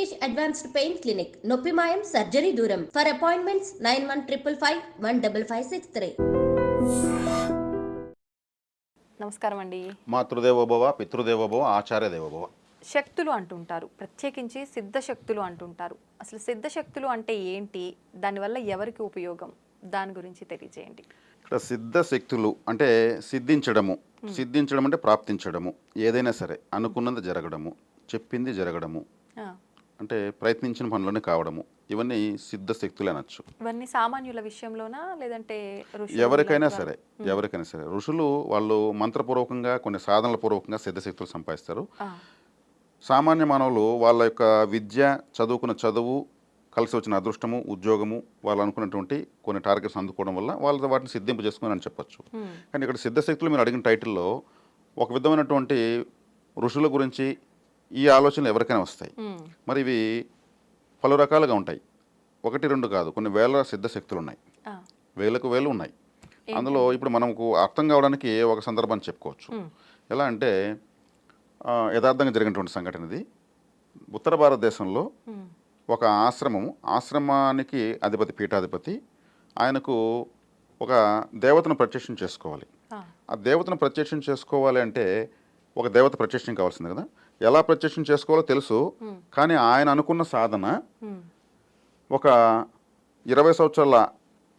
Rishikesh Advanced Pain Clinic, నొప్పి మాయం surgery దూరం. For appointments 9155515563. నమస్కారం అండి. మాతృదేవోభవ, పితృదేవోభవ, ఆచార్య దేవోభవ. శక్తులు అంటుంటారు, ప్రత్యేకించి సిద్ధశక్తులు అంటుంటారు. అసలు సిద్ధశక్తులు అంటే ఏంటి, దానివల్ల ఎవరికి ఉపయోగం, దాని గురించి తెలియజేయండి. ఇక్కడ సిద్ధశక్తులు అంటే సిద్ధించడము, సిద్ధించడం అంటే ప్రాప్తించడము, ఏదైనా సరే అనుకున్నది జరగడము, చెప్పింది జరగడము, అంటే ప్రయత్నించిన పనులనే కావడము, ఇవన్నీ సిద్ధశక్తులు అనొచ్చు. ఇవన్నీ సామాన్యుల విషయంలోనా లేదంటే ఎవరికైనా సరే, ఎవరికైనా సరే ఋషులు వాళ్ళు మంత్రపూర్వకంగా కొన్ని సాధనల పూర్వకంగా సిద్ధశక్తులు సంపాదిస్తారు. సామాన్య మానవులు వాళ్ళ యొక్క విద్య, చదువుకున్న చదువు, కలిసి వచ్చిన అదృష్టము, ఉద్యోగము, వాళ్ళు అనుకున్నటువంటి కొన్ని టార్గెట్స్ అందుకోవడం వల్ల వాళ్ళు వాటిని సిద్ధింపు చేసుకుని అని చెప్పొచ్చు. కానీ ఇక్కడ సిద్ధశక్తులు మీరు అడిగిన టైటిల్లో ఒక విధమైనటువంటి ఋషుల గురించి ఈ ఆలోచనలు ఎవరికైనా వస్తాయి. మరి ఇవి పలు రకాలుగా ఉంటాయి, ఒకటి రెండు కాదు, కొన్ని వేల సిద్ధశక్తులు ఉన్నాయి, వేలకు వేలు ఉన్నాయి. అందులో ఇప్పుడు మనకు అర్థం కావడానికి ఒక సందర్భాన్ని చెప్పుకోవచ్చు. ఎలా అంటే యథార్థంగా జరిగినటువంటి సంఘటన ఇది. ఉత్తర భారతదేశంలో ఒక ఆశ్రమానికి అధిపతి, పీఠాధిపతి, ఆయనకు ఒక దేవతను ప్రత్యక్షం చేసుకోవాలి. ఆ దేవతను ప్రత్యక్షం చేసుకోవాలి అంటే ఒక దేవత ప్రత్యక్షం కావాల్సింది కదా. ఎలా ప్రత్యక్షం చేసుకోవాలో తెలుసు, కానీ ఆయన అనుకున్న సాధన ఒక 20 సంవత్సరాల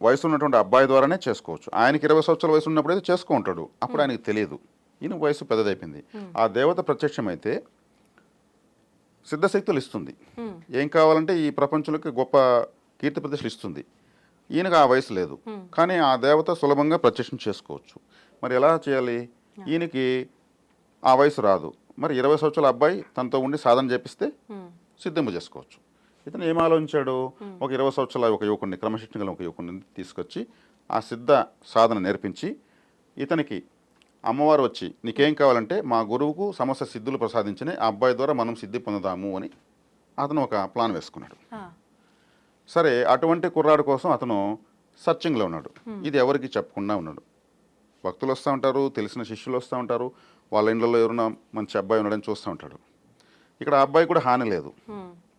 వయసు ఉన్నటువంటి అబ్బాయి ద్వారానే చేసుకోవచ్చు. ఆయనకి 20 సంవత్సరాల వయసు ఉన్నప్పుడు అయితే చేసుకో ఉంటాడు, అప్పుడు ఆయనకి తెలియదు, ఈయన వయసు పెద్దదైపోయింది. ఆ దేవత ప్రత్యక్షమైతే సిద్ధశక్తులు ఇస్తుంది, ఏం కావాలంటే ఈ ప్రపంచంలోకి గొప్ప కీర్తి ప్రతిష్టలు ఇస్తుంది. ఈయనకు ఆ వయసు లేదు, కానీ ఆ దేవత సులభంగా ప్రత్యక్షం చేసుకోవచ్చు. మరి ఎలా చేయాలి? ఈయనకి ఆ వయసు రాదు, మరి 20 సంవత్సరాల అబ్బాయి తనతో ఉండి సాధన చేపిస్తే సిద్ధింపు చేసుకోవచ్చు. ఇతను ఏం ఆలోచించాడు? ఒక 20 సంవత్సరాల ఒక యువకుడిని, క్రమశిక్షణ గల ఒక యువకుడిని తీసుకొచ్చి ఆ సిద్ధ సాధన నేర్పించి, ఇతనికి అమ్మవారు వచ్చి నీకేం కావాలంటే మా గురువుకు సమస్త సిద్ధులు ప్రసాదించిన ఆ అబ్బాయి ద్వారా మనం సిద్ధి పొందుదాము అని అతను ఒక ప్లాన్ వేసుకున్నాడు. సరే, అటువంటి కుర్రాడు కోసం అతను సర్చింగ్లో ఉన్నాడు. ఇది ఎవరికి చెప్పకుండా ఉన్నాడు. భక్తులు వస్తూ ఉంటారు, తెలిసిన శిష్యులు వస్తూ ఉంటారు, వాళ్ళ ఇండ్లలో ఎవరైనా మంచి అబ్బాయి ఉన్నాడని చూస్తూ ఉంటాడు. ఇక్కడ ఆ అబ్బాయి కూడా హాని లేదు,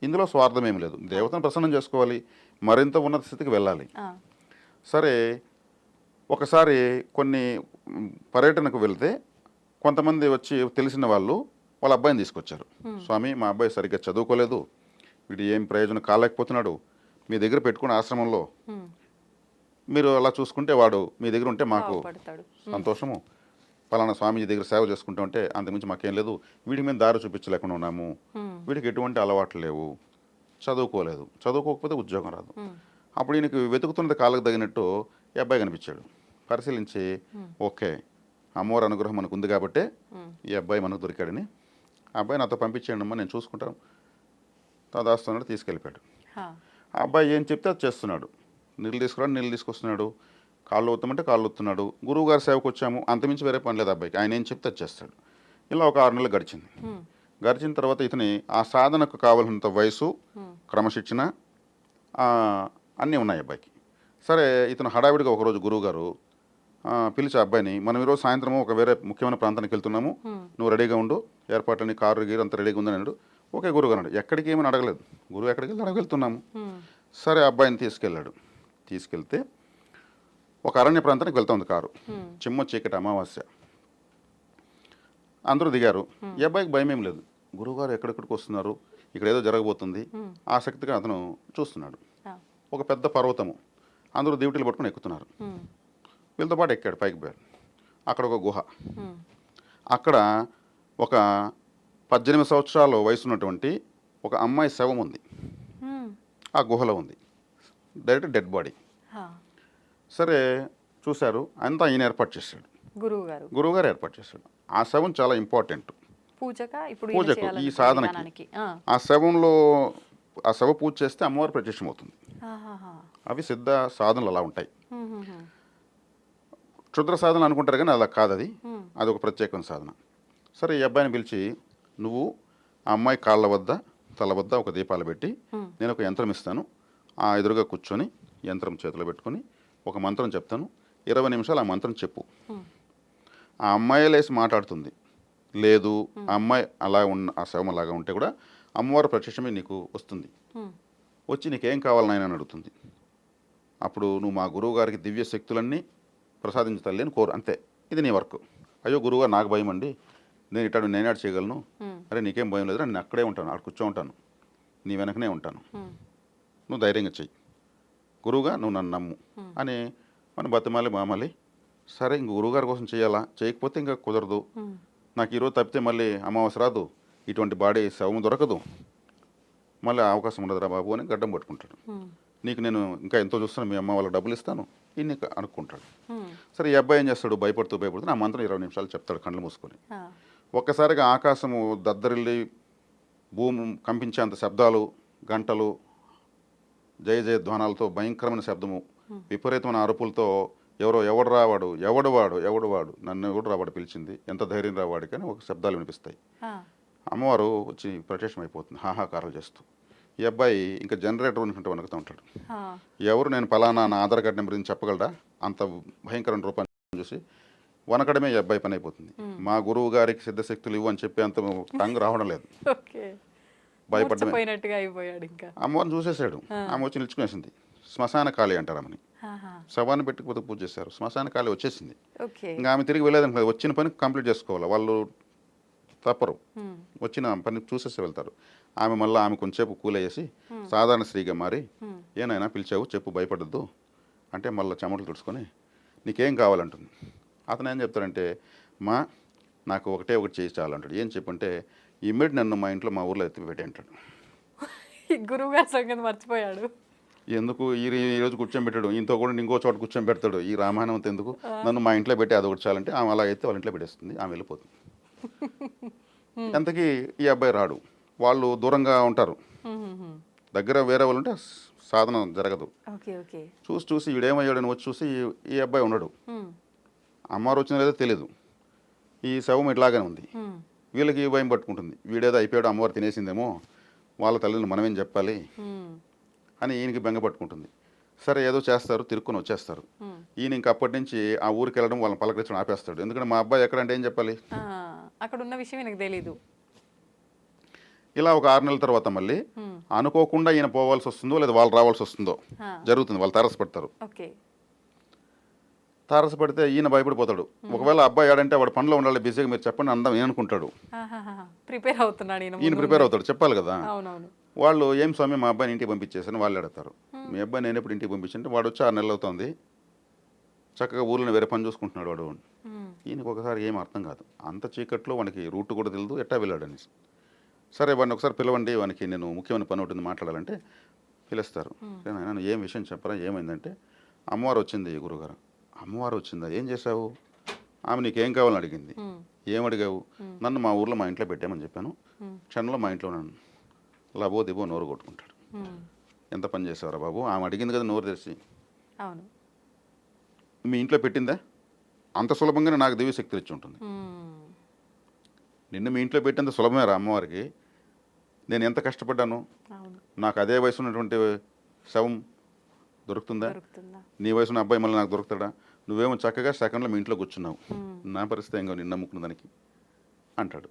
ఇందులో స్వార్థం ఏమి లేదు, దేవతను ప్రసన్నం చేసుకోవాలి, మరింత ఉన్నత స్థితికి వెళ్ళాలి. సరే, ఒకసారి కొన్ని పర్యటనకు వెళ్తే కొంతమంది వచ్చి తెలిసిన వాళ్ళు వాళ్ళ అబ్బాయిని తీసుకొచ్చారు. స్వామి, మా అబ్బాయి సరిగ్గా చదువుకోలేదు, వీడు ఏం ప్రయోజనం కాలేకపోతున్నాడు, మీ దగ్గర పెట్టుకున్న ఆశ్రమంలో మీరు అలా చూసుకుంటే వాడు మీ దగ్గర ఉంటే మాకు సంతోషము, పలానా స్వామీజీ దగ్గర సేవ చేసుకుంటూ ఉంటే అంతకుమించి మాకేం లేదు, వీడికి మేము దారి చూపించలేకుండా ఉన్నాము, వీడికి ఎటువంటి అలవాట్లు లేవు, చదువుకోలేదు, చదువుకోకపోతే ఉద్యోగం రాదు. అప్పుడు ఈయనకి వెతుకుతున్నది కాళ్ళకు తగినట్టు ఈ అబ్బాయి కనిపించాడు. పరిశీలించి ఓకే, అమ్మవారి అనుగ్రహం మనకు ఉంది కాబట్టే ఈ అబ్బాయి మనకు దొరికాడని, ఆ అబ్బాయి నాతో పంపించేయండి అమ్మా, నేను చూసుకుంటాను, తదాస్తున్నాడు, తీసుకెళ్ళిపోయాడు. ఆ అబ్బాయి ఏం చెప్తే అది చేస్తున్నాడు. నీళ్ళు తీసుకురాడు, నీళ్ళు తీసుకొస్తున్నాడు, కాళ్ళు వస్తామంటే కాళ్ళు వస్తున్నాడు, గురువు గారి సేవకు వచ్చాము, అంతమించి వేరే పని లేదు అబ్బాయికి, ఆయన ఏం చెప్తే అది చేస్తాడు. ఇలా ఒక 6 నెలలు గడిచింది. గడిచిన తర్వాత ఇతని ఆ సాధనకు కావాల్సినంత వయసు, క్రమశిక్షణ అన్నీ ఉన్నాయి అబ్బాయికి. సరే, ఇతను హడావిడిగా ఒకరోజు గురువు గారు పిలిచి అబ్బాయిని, మనం ఈరోజు సాయంత్రము ఒక వేరే ముఖ్యమైన ప్రాంతానికి వెళ్తున్నాము, నువ్వు రెడీగా ఉండు, ఏర్పాట్లని కారు గీరు అంతా రెడీగా ఉందని అన్నాడు. ఓకే గురువు గారు అన్నాడు. ఎక్కడికి ఏమని అడగలేదు, గురువు ఎక్కడికి వెళ్ళి అడగలుగుతున్నాము. సరే, అబ్బాయిని తీసుకెళ్ళాడు. తీసుకెళ్తే ఒక అరణ్య ప్రాంతానికి వెళ్తుంది కారు, చిమ్మ చీకటి, అమావాస్య, అందరూ దిగారు. ఈ అబ్బాయికి భయం ఏం లేదు, గురువుగారు ఎక్కడెక్కడికి వస్తున్నారు, ఇక్కడ ఏదో జరగబోతుంది, ఆసక్తిగా అతను చూస్తున్నాడు. ఒక పెద్ద పర్వతము, అందరూ దివిటీలు పట్టుకుని ఎక్కుతున్నారు. వీళ్ళతో పాటు ఎక్కాడు, పైకి పోయాడు. అక్కడ ఒక గుహ, అక్కడ ఒక 18 సంవత్సరాల వయసు ఉన్నటువంటి ఒక అమ్మాయి శవం ఉంది, ఆ గుహలో ఉంది, డైరెక్ట్ డెడ్ బాడీ. సరే, చూశారు, అంతా ఈయన ఏర్పాటు చేశాడు, గురువుగారు ఏర్పాటు చేశాడు. ఆ శవం చాలా ఇంపార్టెంట్ పూజకు, ఈ సాధనకి. ఆ శవంలో ఆ శవ పూజ చేస్తే అమ్మవారు ప్రత్యక్షం అవుతుంది. అవి సిద్ధ సాధనలు అలా ఉంటాయి. క్షుద్ర సాధన అనుకుంటారు కానీ అలా కాదు, అది ఒక ప్రత్యేకమైన సాధన. సరే, ఈ అబ్బాయిని పిలిచి, నువ్వు ఆ అమ్మాయి కాళ్ళ వద్ద, తల వద్ద ఒక దీపాలు పెట్టి నేను ఒక యంత్రం ఇస్తాను, ఆ ఎదురుగా కూర్చొని యంత్రం చేతిలో పెట్టుకొని ఒక మంత్రం చెప్తాను, 20 నిమిషాలు ఆ మంత్రం చెప్పు. ఆ అమ్మాయి లేసి మాట్లాడుతుంది, లేదు ఆ అమ్మాయి అలా ఆ శవం అలాగా ఉంటే కూడా అమ్మవారు ప్రత్యక్షమే నీకు వస్తుంది. హ్మ్. వచ్చి నీకేం కావాలి నాయన అని అడుగుతుంది. అప్పుడు నువ్వు మా గురువు గారికి దివ్య శక్తులన్నీ ప్రసాదించు తల్లి అని కోరు, అంతే. ఇది నీ వర్క్. అయ్యో గురువుగారు నాకు భయం అండి, నేను ఇట్టాడు నేనాడు చేయగలను. అరే నీకేం భయం లేదురా, నేను అక్కడే ఉంటాను, అక్కడ కూర్చో ఉంటాను, నీ వెనకనే ఉంటాను, నువ్వు ధైర్యంగా చెయ్యి, గురువుగా నువ్వు నన్ను నమ్ము అని మనం బతిమాలి మామాలి. సరే ఇంక గురువుగారి కోసం చేయాలా, చేయకపోతే ఇంకా కుదరదు, నాకు ఈరోజు తప్పితే మళ్ళీ అమావాస్య రాదు, ఇటువంటి బాడీ శవం దొరకదు, మళ్ళీ అవకాశం ఉండదురా బాబు అని గడ్డం పట్టుకుంటాడు. నీకు నేను ఇంకా ఎంతో చూస్తాను, మీ అమ్మ వాళ్ళకి డబ్బులు ఇస్తాను ఇన్ని అనుకుంటాడు. సరే ఈ అబ్బాయి ఏం చేస్తాడు, భయపడుతూ నా మంత్రం 20 నిమిషాలు చెప్తాడు కళ్ళు మూసుకొని. ఒక్కసారిగా ఆకాశము దద్దరిల్లి భూమి కంపించేంత శబ్దాలు, గంటలు, జయ జయ ధ్వానాలతో భయంకరమైన శబ్దము, విపరీతమైన అరుపులతో ఎవడు వాడు నన్ను ఎవడు రావాడు పిలిచింది, ఎంత ధైర్యం రావాడికి అని ఒక శబ్దాలు వినిపిస్తాయి. అమ్మవారు వచ్చి ప్రత్యక్షం అయిపోతుంది హాహాకారాలు చేస్తూ. ఈ అబ్బాయి ఇంకా జనరేటర్ అనుకుంటే వణుకుతూ ఉంటాడు. ఎవరు నేను పలానా నా ఆధార్ కార్డు నెంబర్ చెప్పగలడా, అంత భయంకరమైన రూపాన్ని చూసి వనకడమే ఈ అబ్బాయి పని అయిపోతుంది. మా గురువు గారికి సిద్ధశక్తులు ఇవ్వు అని చెప్పి అంత టంగ్ రావడం లేదు, భయపడ్డమే. అమ్మవారిని చూసేసాడు, ఆమె వచ్చి నిల్చుకునేసింది. శ్మశాన కాళి అంటారు ఆమెని, శవాన్ని పెట్టుకుపోతే పూజ చేశారు, శ్మశాన కాళి వచ్చేసింది. ఇంకా ఆమె తిరిగి వెళ్ళేదానికి వచ్చిన పని కంప్లీట్ చేసుకోవాలి, వాళ్ళు తప్పరు, వచ్చిన పని చూసేసి వెళ్తారు. ఆమె మళ్ళీ ఆమె కొంచెంసేపు కూలేసి సాధారణ స్త్రీగా మారి, ఏనైనా పిలిచావు చెప్పు భయపడద్దు అంటే మళ్ళీ చెమటలు తుడుచుకొని నీకేం కావాలంటుంది. అతను ఏం చెప్తాడంటే, నాకు ఒకటి చేసి చాలంటాడు. ఏం చెప్పంటే ఇమ్మీడియట్ నన్ను మా ఇంట్లో మా ఊర్లో ఎత్తిపెట్టి అంటాడు. గురువు గారి సంగతి మర్చిపోయాడు. ఎందుకు ఈరోజు కూర్చోబెట్టాడు, ఇంతో కూడా ఇంకో చోట కూర్చోబెడతాడు, ఈ రామాయణం అంతా ఎందుకు, నన్ను మా ఇంట్లో పెట్టి అది ఒకటి చాలంటే ఆమె అలా అయితే వాళ్ళ ఇంట్లో పెట్టేస్తుంది, ఆమె వెళ్ళిపోతుంది. ఎంతకీ ఈ అబ్బాయి రాడు, వాళ్ళు దూరంగా ఉంటారు, దగ్గర వేరే వాళ్ళు ఉంటే సాధన జరగదు. చూసి వీడేమయ్యాడని వచ్చి చూసి ఈ అబ్బాయి ఉండడు, అమ్మవారు వచ్చిన లేదో తెలియదు, ఈ శవం ఇట్లాగానే ఉంది. వీళ్ళకి భయం పట్టుకుంటుంది, వీడేదో అయిపోయాడు అమ్మవారు తినేసిందేమో, వాళ్ళ తల్లిని మనమేం చెప్పాలి అని ఈయనకి బెంగ పట్టుకుంటుంది. సరే ఏదో చేస్తారు, తిరుక్కుని వచ్చేస్తారు. ఈయన ఇంక అప్పటి నుంచి ఆ ఊరికి వెళ్ళడం వాళ్ళని పలకరించడం ఆపేస్తాడు. ఎందుకంటే మా అబ్బాయి ఎక్కడంటే ఏం చెప్పాలి, అక్కడ ఉన్న విషయం నాకు తెలీదు. ఇలా ఒక 6 నెలల తర్వాత మళ్ళీ అనుకోకుండా ఈయన పోవాల్సి వస్తుందో లేదా వాళ్ళు రావాల్సి వస్తుందో జరుగుతుంది. వాళ్ళు తారసపడతారు. తారసపడితే ఈయన భయపడిపోతాడు. ఒకవేళ అబ్బాయి ఆడంటే వాడు పనిలో ఉండాలి, బిజీగా మీరు చెప్పండి అందం ఏమనుకుంటాడు, ప్రిపేర్ అవుతున్నాడు ఈయన ప్రిపేర్ అవుతాడు, చెప్పాలి కదా. వాళ్ళు ఏం స్వామి మా అబ్బాయిని ఇంటికి పంపించేసాను వాళ్ళు అడతారు. మీ అబ్బాయి నేను ఎప్పుడు ఇంటికి పంపించంటే వాడు వచ్చి 6 నెలలు అవుతుంది, చక్కగా ఊళ్ళో వేరే పని చూసుకుంటున్నాడు వాడు. ఈయనకు ఒకసారి ఏం అర్థం కాదు, అంత చీకట్లో వానికి రూట్ కూడా తెలియదు, ఎట్టా వెళ్ళాడని. సరే వాడిని ఒకసారి పిలవండి, వానికి నేను ముఖ్యమైన పని ఉంటుంది మాట్లాడాలంటే పిలుస్తారు. నేను ఏం విషయం చెప్పరా, ఏమైందంటే అమ్మవారు వచ్చింది గురుగారు. అమ్మవారు వచ్చిందా, ఏం చేశావు, ఆమె నీకేం కావాలని అడిగింది. ఏమడిగావు, నన్ను మా ఊర్లో మా ఇంట్లో పెట్టామని చెప్పాను, క్షణంలో మా ఇంట్లో నన్ను లబో దిబో నోరు కొట్టుకుంటాడు. ఎంత పని చేసేవారా బాబు, ఆమె అడిగింది కదా నోరు తెరిచి, మీ ఇంట్లో పెట్టిందా, అంత సులభంగానే నాకు దివ్య శక్తులు ఇచ్చి ఉంటుంది. నిన్ను మీ ఇంట్లో పెట్టేంత సులభమే రా అమ్మవారికి, నేను ఎంత కష్టపడ్డాను, నాకు అదే వయసు ఉన్నటువంటి శవం దొరుకుతుందా, నీ వయసున్న అబ్బాయి మళ్ళీ నాకు దొరుకుతాడా, నువ్వేమో చక్కగా సెకండ్లో మీ ఇంట్లో కూర్చున్నావు, నా పరిస్థితి ఏంగో నిన్ను నమ్ముకున్న దానికి అంటాడు.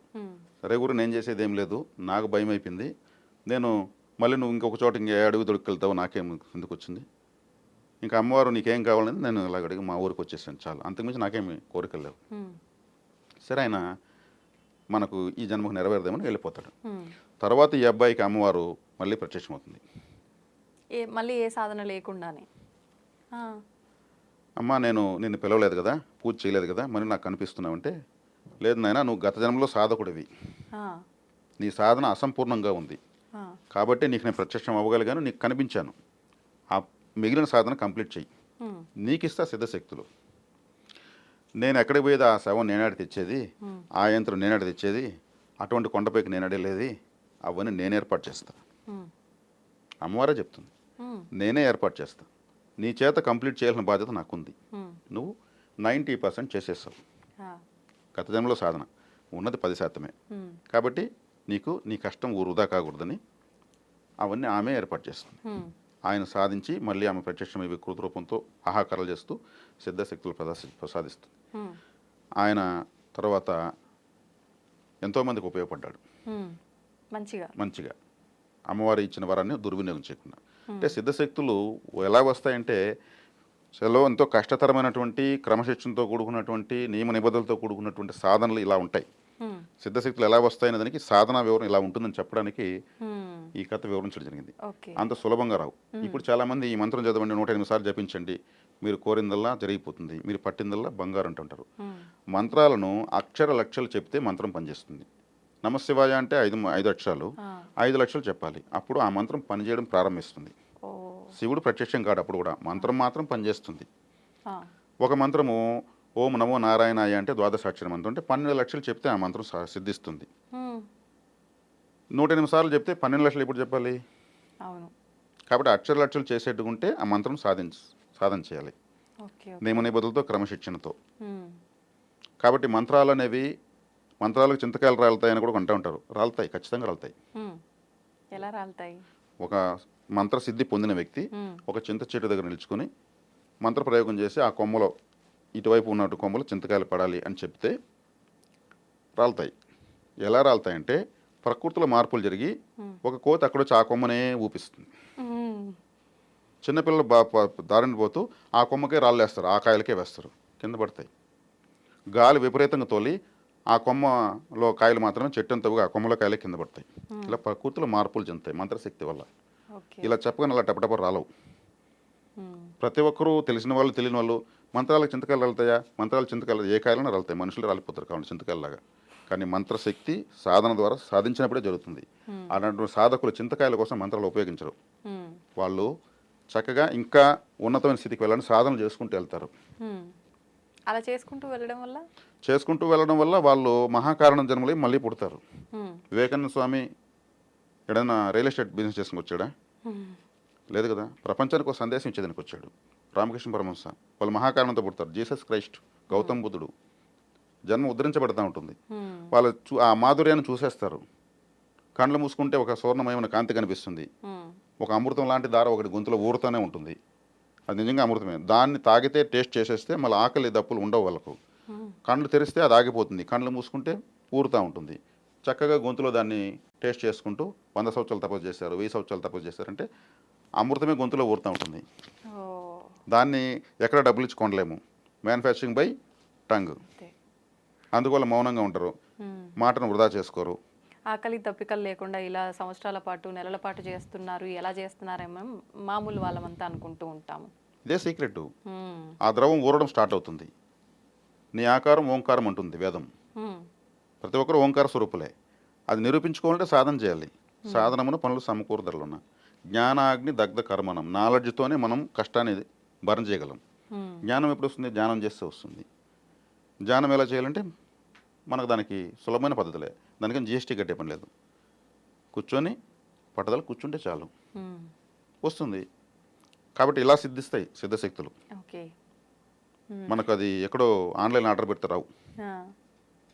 సరే గురు నేను చేసేది ఏం లేదు, నాకు భయం అయిపోయింది, నేను మళ్ళీ నువ్వు ఇంకొక చోట ఇంకే అడుగు దొరికెళ్తావు, నాకేం ఎందుకు వచ్చింది, ఇంకా అమ్మవారు నీకేం కావాలని నేను ఇలాగ అడిగి మా ఊరికి వచ్చేసాను చాలు, అంతకుమించి నాకేమి కోరికలు లేవు. సరే ఆయన మనకు ఈ జన్మకు నెరవేరదేమని వెళ్ళిపోతాడు. తర్వాత ఈ అబ్బాయికి అమ్మవారు మళ్ళీ ప్రత్యక్షమవుతుంది, మళ్ళీ ఏ సాధన లేకుండానే. అమ్మ నేను నిన్ను పిలవలేదు కదా, పూజ చేయలేదు కదా, మరి నాకు కనిపిస్తున్నావంటే, లేదు నాయనా నువ్వు గత జన్మలో సాధకుడివి, నీ సాధన అసంపూర్ణంగా ఉంది కాబట్టి నీకు నేను ప్రత్యక్షం అవ్వగలిగాను, నీకు కనిపించాను, ఆ మిగిలిన సాధన కంప్లీట్ చెయ్యి, నీకు ఇస్తా సిద్ధశక్తులు. నేను ఎక్కడికి పోయేది, ఆ శవం నేనాడి తెచ్చేది, ఆ యంత్రం నేనాడి తెచ్చేది, అటువంటి కొండపైకి నేనాడేది, అవన్నీ నేను ఏర్పాటు చేస్తా. అమ్మవారే చెప్తుంది, నేనే ఏర్పాటు చేస్తా, నీ చేత కంప్లీట్ చేయాల్సిన బాధ్యత నాకుంది, నువ్వు 90% చేసేస్తావు. గత జన్మలో సాధన ఉన్నది 10%, కాబట్టి నీకు నీ కష్టం వృధా కాకూడదని అవన్నీ ఆమె ఏర్పాటు చేస్తుంది. ఆయన సాధించి మళ్ళీ ఆమె ప్రత్యక్షమై వికృత రూపంతో ఆహాకారాలు చేస్తూ సిద్ధశక్తులు ప్రసాదిస్తుంది. ఆయన తర్వాత ఎంతోమందికి ఉపయోగపడ్డాడు. మంచిగా అమ్మవారి ఇచ్చిన వరాన్ని దుర్వినియోగం చేయకుండా. అంటే సిద్ధశక్తులు ఎలా వస్తాయంటే ఎంతో కష్టతరమైనటువంటి క్రమశిక్షణతో కూడుకున్నటువంటి నియమ నిబంధనలతో కూడుకున్నటువంటి సాధనలు ఇలా ఉంటాయి. సిద్ధశక్తులు ఎలా వస్తాయనే దానికి సాధనా వివరణ ఇలా ఉంటుందని చెప్పడానికి ఈ కథ వివరించడం జరిగింది. అంత సులభంగా రావు. ఇప్పుడు చాలామంది ఈ మంత్రం చదవండి 108 సార్లు జపించండి, మీరు కోరిందల్లా జరిగిపోతుంది, మీరు పట్టిందల్లా బంగారు అంటుంటారు. మంత్రాలను అక్షర లక్షలు చెప్తే మంత్రం పనిచేస్తుంది. నమశివాయ అంటే 5 అక్షరాలు, 5 లక్షలు చెప్పాలి, అప్పుడు ఆ మంత్రం పనిచేయడం ప్రారంభిస్తుంది. శివుడు ప్రత్యక్షం కాడు, అప్పుడు కూడా మంత్రం మాత్రం పనిచేస్తుంది. ఒక మంత్రము ఓం నమో నారాయణాయ అంటే ద్వాదశాక్షర మంత్రం అంటే 12 లక్షలు చెప్తే ఆ మంత్రం సిద్ధిస్తుంది. 108 సార్లు చెప్తే 12 లక్షలు ఎప్పుడు చెప్పాలి? కాబట్టి అక్షర లక్షలు చేసేట్టుకుంటే ఆ మంత్రం సాధన చేయాలి నియమ నిబంధనలతో క్రమశిక్షణతో. కాబట్టి మంత్రాలు అనేవి మంత్రాలకు చింతకాయలు రాలుతాయని కూడా అంటూ ఉంటారు. రాలుతాయి, ఖచ్చితంగా రాలుతాయి. ఎలా రాలుతాయి? ఒక మంత్రసిద్ధి పొందిన వ్యక్తి ఒక చింత చెట్టు దగ్గర నిలుచుకొని మంత్ర ప్రయోగం చేసి ఆ కొమ్మలో ఇటువైపు ఉన్నట్టు కొమ్మలు చింతకాయలు పడాలి అని చెప్తే రాలుతాయి. ఎలా రాలుతాయంటే ప్రకృతిలో మార్పులు జరిగి ఒక కోతి అక్కడొచ్చి ఆ కొమ్మనే ఊపిస్తుంది. చిన్నపిల్లలు దారిని పోతూ ఆ కొమ్మకే రాళ్ళేస్తారు, ఆ కాయలకే వేస్తారు, కింద పడతాయి. గాలి విపరీతంగా తోలి ఆ కొమ్మలో కాయలు మాత్రమే చెట్టంతా ఆ కొమ్మలో కాయలే కింద పడతాయి. ఇలా ప్రకృతిలో మార్పులు చెందుతాయి మంత్రశక్తి వల్ల. ఇలా చెప్పగానే అలా టపటప రాలవు. ప్రతి ఒక్కరూ తెలిసిన వాళ్ళు తెలియని వాళ్ళు మంత్రాలకు చింతకాయలు రాలుతాయా, మంత్రాలు చింతకాయలు ఏ కాయలైనా రాలుతాయి, మనుషులు రాలిపోతారు కాబట్టి చింతకాయలాగా. కానీ మంత్రశక్తి సాధన ద్వారా సాధించినప్పుడే జరుగుతుంది. అలాంటి సాధకులు చింతకాయల కోసం మంత్రాలు ఉపయోగించరు. వాళ్ళు చక్కగా ఇంకా ఉన్నతమైన స్థితికి వెళ్ళాలని సాధన చేసుకుంటూ వెళ్తారు. అలా చేసుకుంటూ వెళ్ళడం వల్ల వాళ్ళు మహాకారణం జన్మలై మళ్ళీ పుడతారు. Vivekananda Swami ఎడైనా real estate business చేసుకుని వచ్చాడా? లేదు కదా. ప్రపంచానికి ఒక సందేశం ఇచ్చేదానికి వచ్చాడు. రామకృష్ణ పరమహంస వాళ్ళు మహాకారణంతో పుడతారు. జీసస్ క్రైస్ట్, గౌతమ్ బుద్ధుడు జన్మ ఉద్ధరించబడతా ఉంటుంది. వాళ్ళు ఆ మాధుర్యాన్ని చూసేస్తారు. కళ్ళు మూసుకుంటే ఒక స్వర్ణమయమైన కాంతి కనిపిస్తుంది. ఒక అమృతం లాంటి దార ఒకటి గొంతులో ఊరుతూనే ఉంటుంది. అది నిజంగా అమృతమే. దాన్ని తాగితే టేస్ట్ చేసేస్తే మళ్ళీ ఆకలి దప్పులు ఉండవు వాళ్ళకు. కళ్ళు తెరిస్తే అది ఆగిపోతుంది, కళ్ళు మూసుకుంటే ఊరుతూ ఉంటుంది. చక్కగా గొంతులో దాన్ని టేస్ట్ చేసుకుంటూ 100 సంవత్సరాలు తపస్సు చేశారు, 1000 సంవత్సరాలు తపస్సు చేశారంటే అమృతమే గొంతులో ఊరుతూ ఉంటుంది. దాన్ని ఎక్కడ డబ్బులు ఇచ్చి కొనలేము. Manufacturing by tongue. అందువల్ల మౌనంగా ఉంటారు, మాటను వృధా చేసుకోరు. ఆకలి తప్పికలు లేకుండా ఇలా సంవత్సరాల పాటు నెలల పాటు చేస్తున్నారు, ఎలా చేస్తున్నారేమో మామూలు వాళ్ళమంతా అనుకుంటూ ఉంటాము. ఇదే సీక్రెట్. ఆ ద్రవం ఊరడం స్టార్ట్ అవుతుంది. నీ ఆకారం ఓంకారం అంటుంది వేదం. ప్రతి ఒక్కరు ఓంకార స్వరూపులే. అది నిరూపించుకోవాలంటే సాధన చేయాలి. సాధనమును పనులు సమకూరదలున్న జ్ఞానాగ్ని దగ్ధ కర్మణం. నాలెడ్జ్తోనే మనం కష్టాన్ని భరణ చేయగలం. జ్ఞానం ఎప్పుడు వస్తుంది? ధ్యానం చేస్తే వస్తుంది. ధ్యానం ఎలా చేయాలంటే మనకు దానికి సులభమైన పద్ధతులే. దానికని జిఎస్టీ కట్టే పని లేదు. కూర్చొని పట్టుదల కూర్చుంటే చాలు, వస్తుంది. కాబట్టి ఇలా సిద్ధిస్తాయి సిద్ధశక్తులు. మనకు అది ఎక్కడో ఆన్లైన్ ఆర్డర్ పెడితే రావు.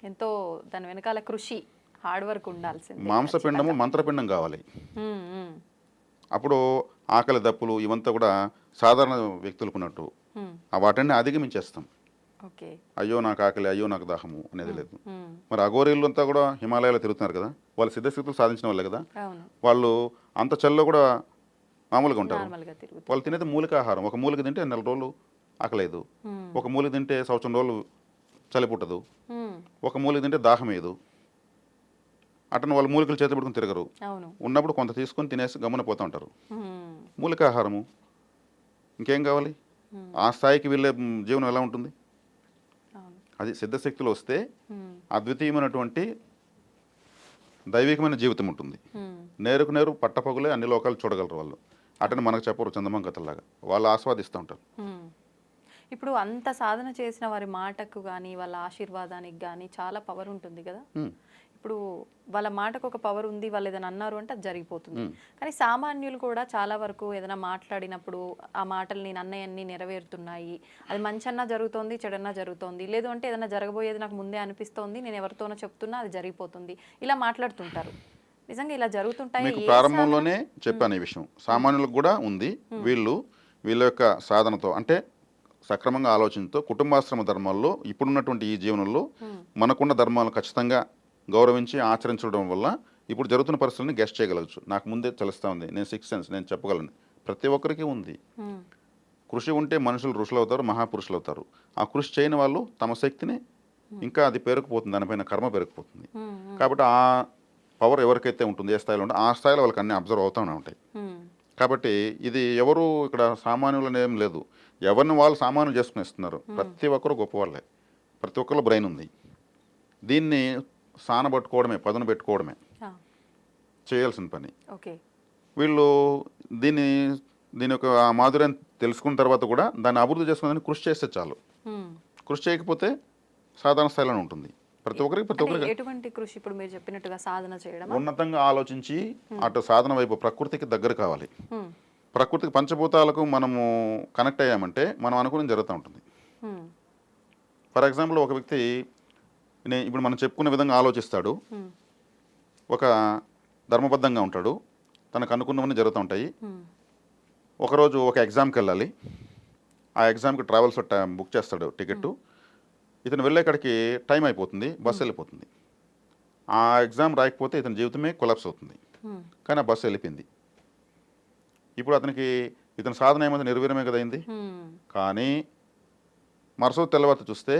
ఎంతో దాని వెనకాల కృషి, హార్డ్ వర్క్ ఉండాల్సింది. మాంసపిండము మంత్రపిండం కావాలి. అప్పుడు ఆకలి దప్పులు ఇవంతా కూడా సాధారణ వ్యక్తులకు ఉన్నట్టు వాటిని అధిగమించేస్తాం. అయ్యో నాకు ఆకలి, అయ్యో నాకు దాహము అనేది లేదు. మరి అఘోరీలు అంతా కూడా హిమాలయాలో తిరుగుతున్నారు కదా, వాళ్ళు సిద్ధశక్తులు సాధించిన వాళ్ళే కదా. వాళ్ళు అంత చల్లో కూడా మామూలుగా ఉంటారు. వాళ్ళు తినేది మూలికాహారం. ఒక మూలిక తింటే 4 రోజులు ఆకలేదు, ఒక మూలిక తింటే 1 సంవత్సరం రోజులు చలి పుట్టదు, ఒక మూలిక తింటే దాహం వేయదు. అటను వాళ్ళు మూలికలు చేతి పట్టుకుని తిరగరు. ఉన్నప్పుడు కొంత తీసుకొని తినేసి గమ్మున పోతూ ఉంటారు. మూలికాహారము ఇంకేం కావాలి? ఆ స్థాయికి వెళ్ళే జీవనం ఎలా ఉంటుంది? అది సిద్ధశక్తులు వస్తే అద్వితీయమైనటువంటి దైవికమైన జీవితం ఉంటుంది. నేరుకు నేరు పట్టపగులే అన్ని లోకాలు చూడగలరు వాళ్ళు. అటని మనకు చెప్పరు చందమామ కథలాగా. వాళ్ళు ఆస్వాదిస్తూ ఉంటారు. ఇప్పుడు అంత సాధన చేసిన వారి మాటకు కానీ వాళ్ళ ఆశీర్వాదానికి కానీ చాలా పవర్ ఉంటుంది కదా. ఇప్పుడు వాళ్ళ మాటకు ఒక పవర్ ఉంది, వాళ్ళు ఏదైనా అన్నారు అంటే అది జరిగిపోతుంది. కానీ సామాన్యులు కూడా చాలా వరకు ఏదైనా మాట్లాడినప్పుడు ఆ మాటలు నేను అన్నయ్యన్ని నెరవేరుతున్నాయి, అది మంచన్నా జరుగుతోంది, చెడన్నా జరుగుతోంది, లేదు అంటే ఏదైనా జరగబోయేది నాకు ముందే అనిపిస్తోంది, నేను ఎవరితోనో చెప్తున్నా అది జరిగిపోతుంది, ఇలా మాట్లాడుతుంటారు. నిజంగా ఇలా జరుగుతుంటాయి. మీకు ప్రారంభంలోనే చెప్పాను ఈ విషయం. సామాన్యులకు కూడా ఉంది. వీళ్ళ యొక్క సాధనతో అంటే సక్రమంగా ఆలోచనతో కుటుంబాశ్రమ ధర్మాల్లో ఇప్పుడున్నటువంటి ఈ జీవనంలో మనకున్న ధర్మాలను ఖచ్చితంగా గౌరవించి ఆచరించడం వల్ల ఇప్పుడు జరుగుతున్న పరిస్థితులను గెస్ట్ చేయగలవచ్చు, నాకు ముందే తెలుస్తూ ఉంది, నేను సిక్స్ సెన్స్ నేను చెప్పగలను. ప్రతి ఒక్కరికి ఉంది. కృషి ఉంటే మనుషులు ఋషులు అవుతారు, మహాపురుషులు అవుతారు. ఆ కృషి చేయని వాళ్ళు తమ శక్తిని ఇంకా అది పేరుకుపోతుంది, దానిపైన కర్మ పెరిగిపోతుంది. కాబట్టి ఆ పవర్ ఎవరికైతే ఉంటుంది, ఏ స్థాయిలో ఉంటే ఆ స్థాయిలో వాళ్ళకి అన్నీ అబ్జర్వ్ అవుతూనే ఉంటాయి. కాబట్టి ఇది ఎవరు ఇక్కడ సామాన్యులని ఏం లేదు, ఎవరిని వాళ్ళు సామాన్యులు చేసుకుని ఇస్తున్నారు. ప్రతి ఒక్కరు గొప్పవాళ్ళే, ప్రతి ఒక్కరు బ్రెయిన్ ఉంది. దీన్ని సానబట్టుకోవడమే, పదును పెట్టుకోవడమే చేయాల్సిన పని. వీళ్ళు దీన్ని దీని యొక్క మాధుర్యం తెలుసుకున్న తర్వాత కూడా దాన్ని అభివృద్ధి చేసుకుని కృషి చేస్తే చాలు. కృషి చేయకపోతే సాధారణ స్థాయిలోనే ఉంటుంది. ప్రతి ఒక్కరికి ఎటువంటి కృషి? ఇప్పుడు మీరు చెప్పినట్టుగా సాధన చేయడం, ఉన్నతంగా ఆలోచించి అటు సాధన వైపు ప్రకృతికి దగ్గర కావాలి. ప్రకృతికి పంచభూతాలకు మనము కనెక్ట్ అయ్యామంటే మనం అనుకుని జరుగుతూ ఉంటుంది. ఫర్ ఎగ్జాంపుల్ ఒక వ్యక్తి ఇప్పుడు మనం చెప్పుకునే విధంగా ఆలోచిస్తాడు, ఒక ధర్మబద్ధంగా ఉంటాడు, తనకు అనుకున్నవన్నీ జరుగుతూ ఉంటాయి. ఒకరోజు ఒక ఎగ్జామ్కి వెళ్ళాలి, ఆ ఎగ్జామ్కి ట్రావెల్స్ బుక్ చేస్తాడు టికెట్. ఇతను వెళ్ళేకాడికి టైం అయిపోతుంది, బస్సు వెళ్ళిపోతుంది. ఆ ఎగ్జామ్ రాయకపోతే ఇతని జీవితమే కొలాప్స్ అవుతుంది. కానీ ఆ బస్సు వెళ్ళిపోయింది. ఇప్పుడు అతనికి ఇతని సాధన ఏమైతే నిర్వీర్యమే కదా అయింది. కానీ మరుసటి తెల్లవారు చూస్తే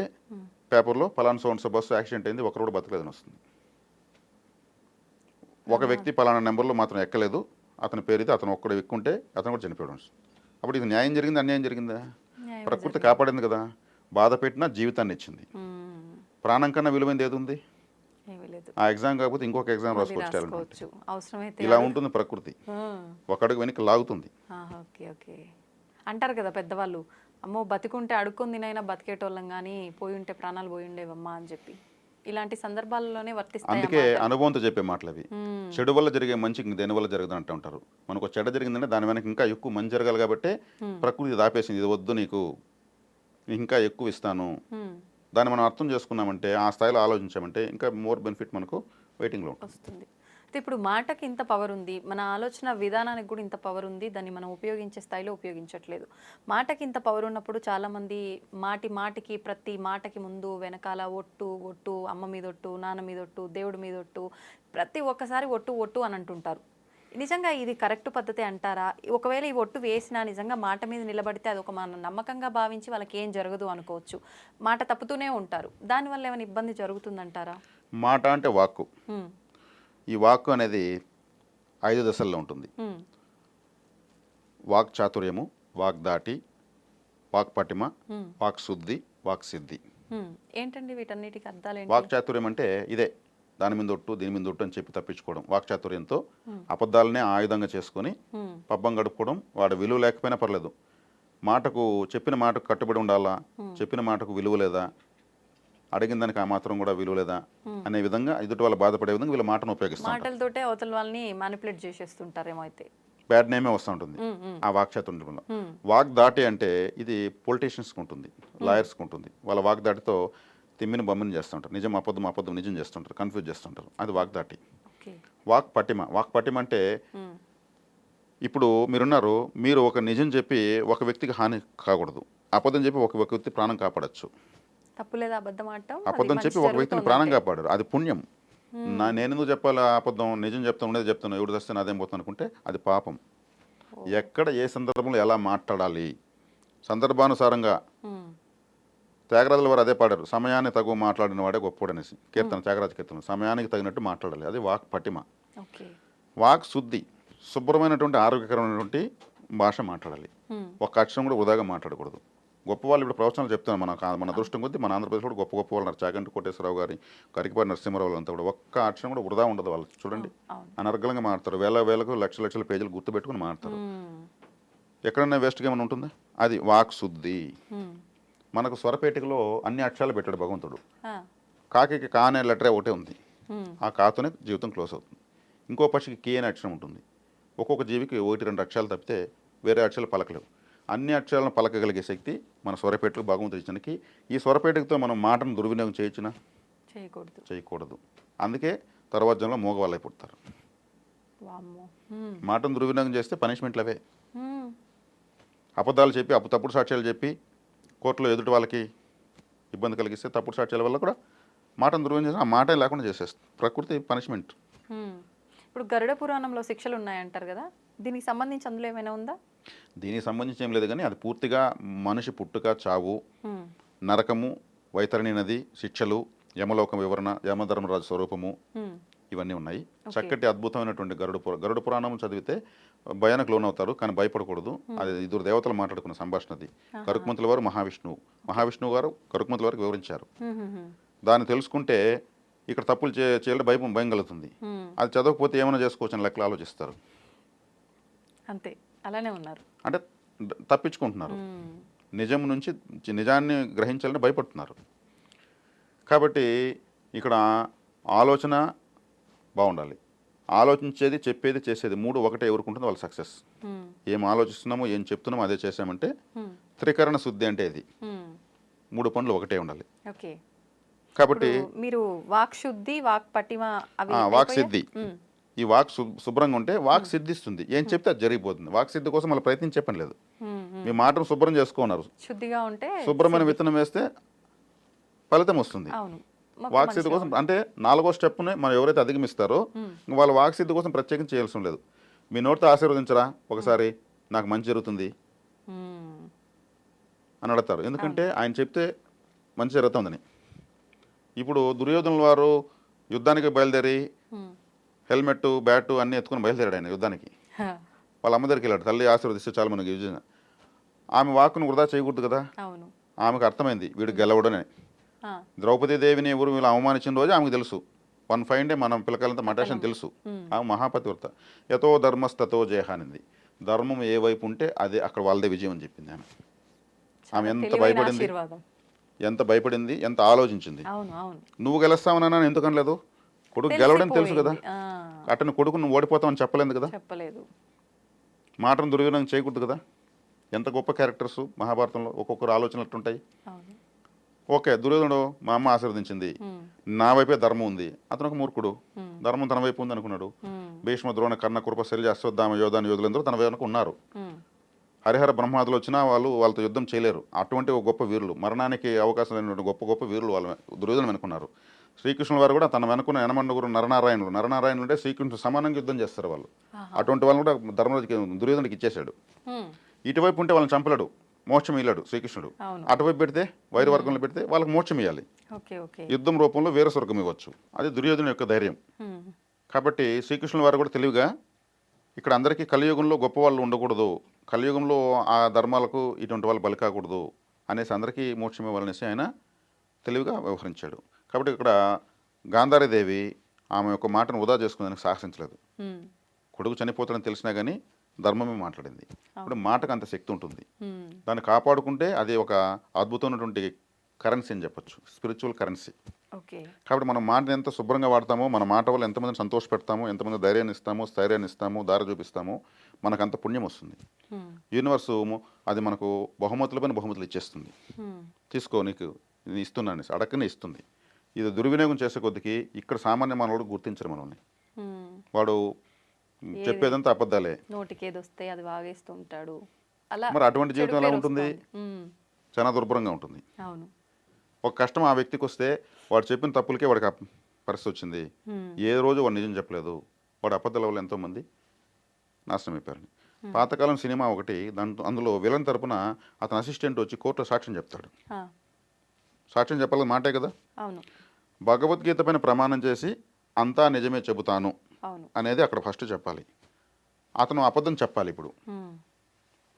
పేపర్లో పలానా సోన్స్ బస్సు యాక్సిడెంట్ అయింది, ఒకరు కూడా బతకలేదని వస్తుంది. ఒక వ్యక్తి పలానా నెంబర్లో మాత్రం ఎక్కలేదు, అతని పేరు ఇది, అతను ఒక్కడు ఎక్కుంటే అతను కూడా చనిపోవడం. అప్పుడు ఇది న్యాయం జరిగింది, అన్యాయం జరిగిందా? ప్రకృతి కాపాడింది కదా, బాధ పెట్టినా జీవితాన్ని ఇచ్చింది. ప్రాణం కన్నా విలువైంది ఏది ఉంది? ఆ ఎగ్జామ్ కాకపోతే ఇంకొక ఎగ్జామ్ రాసుకోవచ్చు. ఇలా ఉంటుంది ప్రకృతి, ఒక అడుగు వెనక్కి లాగుతుంది. అంటారు కదా పెద్దవాళ్ళు, అమ్మో బతికుంటే అడుక్కొని తినైనా బతికేటోళ్ళం కానీ పోయి ఉంటే ప్రాణాలు పోయి ఉండేవమ్మా అని చెప్పి. ఇలాంటి సందర్భాల్లోనే వర్తిస్తాయి. అందుకే అనుభవంతో చెప్పే మాటలు అవి. చెడు వల్ల జరిగే మంచి దేని వల్ల జరగదు అంటూ ఉంటారు. మనకు చెడ్డ జరిగిందంటే దాని వెనక ఇంకా ఎక్కువ మంచి జరగాలి కాబట్టి ప్రకృతి దాపేసింది, ఇది వద్దు నీకు, ఇంకా ఎక్కువ ఇస్తాను. దాన్ని మనం అర్థం చేసుకున్నామంటే, ఆ స్థాయిలో ఆలోచించామంటే ఇంకా మోర్ బెనిఫిట్ మనకు వెయిటింగ్లో వస్తుంది. ఇప్పుడు మాటకి ఇంత పవర్ ఉంది, మన ఆలోచన విధానానికి కూడా ఇంత పవర్ ఉంది, దాన్ని మనం ఉపయోగించే స్థాయిలో ఉపయోగించట్లేదు. మాటకి ఇంత పవర్ ఉన్నప్పుడు చాలామంది మాటికి ప్రతి మాటకి ముందు వెనకాల ఒట్టు, అమ్మ మీద ఒట్టు, నాన్న మీద ఒట్టు, దేవుడి మీద ఒట్టు, ప్రతి ఒక్కసారి ఒట్టు అని అంటుంటారు. నిజంగా ఇది కరెక్ట్ పద్ధతి అంటారా? ఒకవేళ ఈ ఒట్టు వేసినా నిజంగా మాట మీద నిలబడితే అది ఒక మన నమ్మకంగా భావించి వాళ్ళకి ఏం జరగదు అనుకోవచ్చు, మాట తప్పుతూనే ఉంటారు, దానివల్ల ఏమైనా ఇబ్బంది జరుగుతుందంటారా? మాట అంటే వాక్కు. ఈ వాక్కు అనేది 5 దశల్లో ఉంటుంది. వాక్ చాతుర్యము, వాక్ దాటి, వాక్ పటిమ, వాక్ శుద్ధి, వాక్ సిద్ధి. ఏంటండి వీటన్నిటికి అర్థాలు? వాక్ చాతుర్యం అంటే ఇదే, దాని మీద ఒట్టు దీని మీద ఒట్టు అని చెప్పి తప్పించుకోవడం. వాక్ చాతుర్యంతో అబద్ధాలనే ఆయుధంగా చేసుకొని పబ్బం గడుపుకోవడం. వాడు విలువ లేకపోయినా పర్లేదు, మాటకు చెప్పిన మాటకు కట్టుబడి ఉండాలా, చెప్పిన మాటకు విలువ లేదా, అడిగిన దానికి ఆ మాత్రం కూడా విలువ లేదా అనే విధంగా ఎదుటి వాళ్ళు బాధపడే విధంగా వీళ్ళ మాటను ఉపయోగిస్తారు. మాటలతోటే అవతల వాళ్ళని మానిపులేట్ చేసేస్తుంటారేమో. అయితే బ్యాడ్ నేమే వస్తూ ఉంటుంది ఆ వాక్చాతుర్యంలో. వాక్ దాటి అంటే ఇది పొలిటీషియన్స్కి ఉంటుంది, లాయర్స్కి ఉంటుంది. వాళ్ళ వాక్ దాటితో తిమ్మిని బొమ్మని చేస్తుంటారు, నిజం అబద్ధం నిజం చేస్తుంటారు, కన్ఫ్యూజ్ చేస్తుంటారు. అది వాక్ దాటి. వాక్ పటిమ అంటే ఇప్పుడు మీరున్నారు, మీరు ఒక నిజం చెప్పి ఒక వ్యక్తికి హాని కాకూడదు, అబద్ధం చెప్పి ఒక వ్యక్తి ప్రాణం కాపాడచ్చు. తప్పులేదు అబద్ధం ఆడటం, అబద్ధం చెప్పి ఒక వ్యక్తిని ప్రాణం కాపాడారు, అది పుణ్యం. నేనెందుకు చెప్పాలి అబద్ధం, నిజం చెప్తాను, ఉండేది చెప్తాను, ఎవడు తెస్తే నాదేం పోతాను అనుకుంటే అది పాపం. ఎక్కడ ఏ సందర్భంలో ఎలా మాట్లాడాలి, సందర్భానుసారంగా. త్యాగరాజుల వారు అదే పాడారు, సమయాన్ని తగు మాట్లాడిన వాడే గొప్పోడనేసి కీర్తన, త్యాగరాజ కీర్తన. సమయానికి తగినట్టు మాట్లాడాలి, అది వాక్ పటిమ. వాక్ శుద్ధి, శుభ్రమైనటువంటి ఆరోగ్యకరమైనటువంటి భాష మాట్లాడాలి. ఒక అక్షరం కూడా వృధాగా మాట్లాడకూడదు. గొప్ప వాళ్ళు ఇప్పుడు ప్రవచనాలు చెప్తున్నారు, మన అదృష్టం కొద్దీ మన ఆంధ్రప్రదేశ్ కూడా గొప్ప వాళ్ళు ఉన్నారు. చాగంటి కోటేశ్వరరావు గారి, కరికిపాటి నరసింహారావు అంతా కూడా ఒక్క అక్షరం కూడా వృధా ఉండదు. వాళ్ళు చూడండి అనర్గళంగా మాట్లాడతారు, వేలకు లక్షల పేజీలు గుర్తుపెట్టుకుని మాట్లాడతారు. ఎక్కడన్నా వేస్ట్గా ఏమైనా ఉంటుందా? అది వాక్ శుద్ధి. మనకు స్వరపేటికలో అన్ని అక్షరాలు పెట్టాడు భగవంతుడు. కాకి కా అనే లెటరే ఒకటే ఉంది, ఆ కాతోనే జీవితం క్లోజ్ అవుతుంది. ఇంకో పక్షికి కే అనే అక్షరం ఉంటుంది. ఒక్కొక్క జీవికి 1-2 అక్షరాలు తప్పితే వేరే అక్షరాలు పలకలేవు. అన్ని అక్షరాలను పలకగలిగే శక్తి మన స్వరపేటకు భగవంతుడు ఇచ్చినకి. ఈ స్వరపేటకుతో మనం మాటను దుర్వినియోగం చేయొచ్చునా? చేయకూడదు. అందుకే తర్వాత జనంలో మోగవాళ్ళై పుడతారు. మాటను దుర్వినియోగం చేస్తే పనిష్మెంట్లు అవే. అబద్ధాలు చెప్పి తప్పుడు సాక్ష్యాలు చెప్పి కోర్టులో ఎదుటి వాళ్ళకి ఇబ్బంది కలిగిస్తే తప్పుడు సాక్ష్యాల వల్ల కూడా మాటను దుర్వినియోగం చేసి ఆ మాట లేకుండా చేసేస్తుంది. ప్రకృతి పనిష్మెంట్. ఇప్పుడు గరుడ పురాణంలో శిక్షలు ఉన్నాయంటారు కదా, దీనికి సంబంధించి అందులో ఏమైనా ఉందా? దీనికి సంబంధించి ఏం లేదు కానీ అది పూర్తిగా మనిషి పుట్టుక, చావు, హ్మ్. నరకము, వైతరణి నది, శిక్షలు, యమలోకం వివరణ, యమధర్మరాజు స్వరూపము, హ్మ్. ఇవన్నీ ఉన్నాయి. చక్కటి అద్భుతమైనటువంటి గరుడ పురాణం చదివితే భయానికి లోనవుతారు, కానీ భయపడకూడదు. అది ఇద్దరు దేవతలు మాట్లాడుకున్న సంభాషణ. అది కరుక్మంతుల వారు మహావిష్ణువు గారు కరుక్మంతుల వారికి వివరించారు. హ్మ్. హ్మ్. దాన్ని తెలుసుకుంటే ఇక్కడ తప్పులు చేయాలి భయం కలుగుతుంది. హ్మ్. అది చదవకపోతే ఏమైనా చేసుకోవచ్చు అని లెక్కలు ఆలోచిస్తారు. అంతే, అలానే ఉన్నారు. అంటే తప్పించుకుంటున్నారు, హ్మ్. నిజం నుంచి నిజాన్ని గ్రహించాలని భయపడుతున్నారు. కాబట్టి ఇక్కడ ఆలోచన బాగుండాలి. ఆలోచించేది, చెప్పేది, చేసేది మూడు ఒకటే ఎవరుకుంటుందో వాళ్ళ సక్సెస్. హ్మ్. ఏం ఆలోచిస్తున్నామో ఏం చెప్తున్నామో అదే చేసామంటే హ్మ్. త్రికరణ శుద్ధి అంటే ఇది. హ్మ్. మూడు పనులు ఒకటే ఉండాలి. ఓకే. కాబట్టి ఇప్పుడు మీరు వాక్ శుద్ధి, వాక్ పటిమ అవి వాక్ అయిపోయాయా? సిద్ధి, హ్మ్. ఈ వాక్ శుభ్రంగా ఉంటే వాక్ సిద్ధిస్తుంది. ఏం చెప్తే అది జరిగిపోతుంది. వాక్ సిద్ధి కోసం మళ్ళీ ప్రయత్నించే పని లేదు. హ్మ్. హ్మ్. మీ మాటను శుభ్రం చేసుకున్నారు. శుద్ధిగా ఉంటే శుభ్రమైన విత్తనం వేస్తే ఫలితం వస్తుంది. అవును. వాక్ సిద్ధి కోసం అంటే 4వ స్టెప్ని మనం ఎవరైతే అధిగమిస్తారో ఇంక వాళ్ళ వాక్ సిద్ధి కోసం ప్రత్యేకం చేయాల్సిన లేదు. మీ నోటితో ఆశీర్వదించరా ఒకసారి, నాకు మంచి జరుగుతుంది హ్మ్. అని అడుగుతారు. ఎందుకంటే ఆయన చెప్తే మంచి జరుగుతుందని. ఇప్పుడు దుర్యోధనుల వారు యుద్ధానికి బయలుదేరి హ్మ్. హెల్మెట్, బ్యాటు అన్నీ ఎత్తుకుని బయలుదేరాడు ఆయన యుద్ధానికి. హ. వాళ్ళ అమ్మ దగ్గరికి వెళ్ళాడు, తల్లి ఆశీర్వదిస్తే చాలా మనకి విజయం. ఆమె వాక్కును వృధా చేయకూడదు కదా. అవును. ఆమెకు అర్థమైంది వీడు గెలవడని. ఆ. ద్రౌపదీదేవిని ఎవరు వీళ్ళు అవమానించిన రోజు ఆమెకు తెలుసు. 1 ఫైన్ డే మనం పిల్లకాయలంతా మటాష్ అని తెలుసు. ఆమె మహాపతివ్రత. యతో ధర్మస్తతో జయహానింది. ధర్మం ఏ వైపు ఉంటే అదే అక్కడ వాళ్ళదే విజయం అని చెప్పింది ఆమె. ఆమె ఎంత తెలివైన భయపడింది, ఆశీర్వాదం. ఎంత ఆలోచించింది. అవును. అవును. నువ్వు గెలుస్తావనన్నా ఎందుకు అనలేదు? కొడుకు గెలవడని తెలుసు కదా. తెలిసిపోయింది. ఆ. అతని కొడుకు నువ్వు ఓడిపోతావని చెప్పలేదు కదా. చెప్పలేదు. మాటను దుర్వినియోగం చేయకూడదు కదా. ఎంత గొప్ప క్యారెక్టర్స్ మహాభారతంలో ఒక్కొక్కరు ఆలోచనలు ఎట్లుంటాయి. అవును. ఓకే, దుర్యోధనుడు మా అమ్మ ఆశీర్వదించింది, హ్మ్. నా వైపే ధర్మం ఉంది, అతను ఒక మూర్ఖుడు, హ్మ్. ధర్మం తన వైపు ఉంది అనుకున్నాడు. హ్మ్. భీష్మ, ద్రోణ, కర్ణ, కృప, శల్య, అశ్వత్థామ, యోధాని యోధులందరూ తన వైపు ఉన్నారు. హ్మ్. హరిహర బ్రహ్మాదులు వచ్చినా వాళ్ళతో యుద్ధం చేయలేరు. అటువంటి ఒక గొప్ప వీరులు, మరణానికి అవకాశం లేనటువంటి గొప్ప గొప్ప వీరులు వాళ్ళు దుర్యోధను వెనుకున్నారు. శ్రీకృష్ణుల వారు కూడా తన వెనుకున్న యనమండుగురు నరనారాయణులు అంటే శ్రీకృష్ణుడు సమానంగా యుద్ధం చేస్తారు వాళ్ళు. అటువంటి వాళ్ళని కూడా ధర్మరాజుకి దుర్యోధనుడికి ఇచ్చేశాడు. హ్మ్. ఇటువైపు ఉంటే వాళ్ళని చంపలేడు, మోక్షం ఇయ్యాడు శ్రీకృష్ణుడు. అవును. అటువైపు పెడితే వైరు వర్గంలో పెడితే వాళ్ళకి మోక్షం ఇవ్వాలి, ఓకే. ఓకే. యుద్ధం రూపంలో వీర స్వర్గం ఇవ్వచ్చు. అది దుర్యోధను యొక్క ధైర్యం. హ్మ్. కాబట్టి శ్రీకృష్ణుల వారు కూడా తెలివిగా ఇక్కడ అందరికీ కలియుగంలో గొప్ప వాళ్ళు ఉండకూడదు, కలియుగంలో ఆ ధర్మాలకు ఇటువంటి వాళ్ళు బలి కాకూడదు అనేసి అందరికీ మోక్షం ఇవ్వాలనేసి ఆయన తెలివిగా వ్యవహరించాడు. కాబట్టి ఇక్కడ గాంధారీదేవి ఆమె యొక్క మాటను వృధా చేసుకుందానికి సాహసించలేదు. హ్మ్. కొడుకు చనిపోతాడని తెలిసినా కానీ ధర్మమే మాట్లాడింది. ఇప్పుడు మాటకు అంత శక్తి ఉంటుంది. హ్మ్. దాన్ని కాపాడుకుంటే అది ఒక అద్భుతమైనటువంటి కరెన్సీ అని చెప్పొచ్చు, స్పిరిచువల్ కరెన్సీ. ఓకే. కాబట్టి మనం మాటను ఎంత శుభ్రంగా వాడతామో, మన మాట వల్ల ఎంతమందిని సంతోష పెడతామో, ఎంతమంది ధైర్యాన్ని ఇస్తామో, స్థైర్యాన్ని ఇస్తామో, దారి చూపిస్తామో మనకంత పుణ్యం వస్తుంది. హ్మ్. యూనివర్సు అది మనకు బహుమతులపైన బహుమతులు ఇచ్చేస్తుంది. హ్మ్. తీసుకో, నీకు ఇది ఇస్తున్నాను అడక్కనే ఇస్తుంది. ఇది దుర్వినియోగం చేసే కొద్దికి ఇక్కడ సామాన్య మానవుడు గుర్తించరు మనల్ని. హ్మ్. వాడు చెప్పేదంతా అబద్ధాలే. నోటికి ఏదొస్తే అది వాగేస్తూ ఉంటాడు. అలా మరి అటువంటి జీవితం ఎలా ఉంటుంది? హ్మ్. చాలా దుర్భరంగా ఉంటుంది. అవును. ఒక కష్టం ఆ వ్యక్తికి వస్తే వాడు చెప్పిన తప్పులకే వాడికి ఆ పరిస్థితి వచ్చింది. హ్మ్. ఏ రోజు వాడు నిజం చెప్పలేదు, వాడు అబద్ధాల వల్ల ఎంతోమంది నాశనం అయిపోయారు. పాతకాలం సినిమా ఒకటి, అందులో విలన్ తరపున అతని అసిస్టెంట్ వచ్చి కోర్టులో సాక్ష్యం చెప్తాడు. ఆ. సాక్ష్యం చెప్పాలని మాటే కదా. అవును. భగవద్గీత పైన ప్రమాణం చేసి అంతా నిజమే చెబుతాను అవును. అనేది అక్కడ ఫస్ట్ చెప్పాలి. అతను అబద్ధం చెప్పాలి. ఇప్పుడు హ్మ్.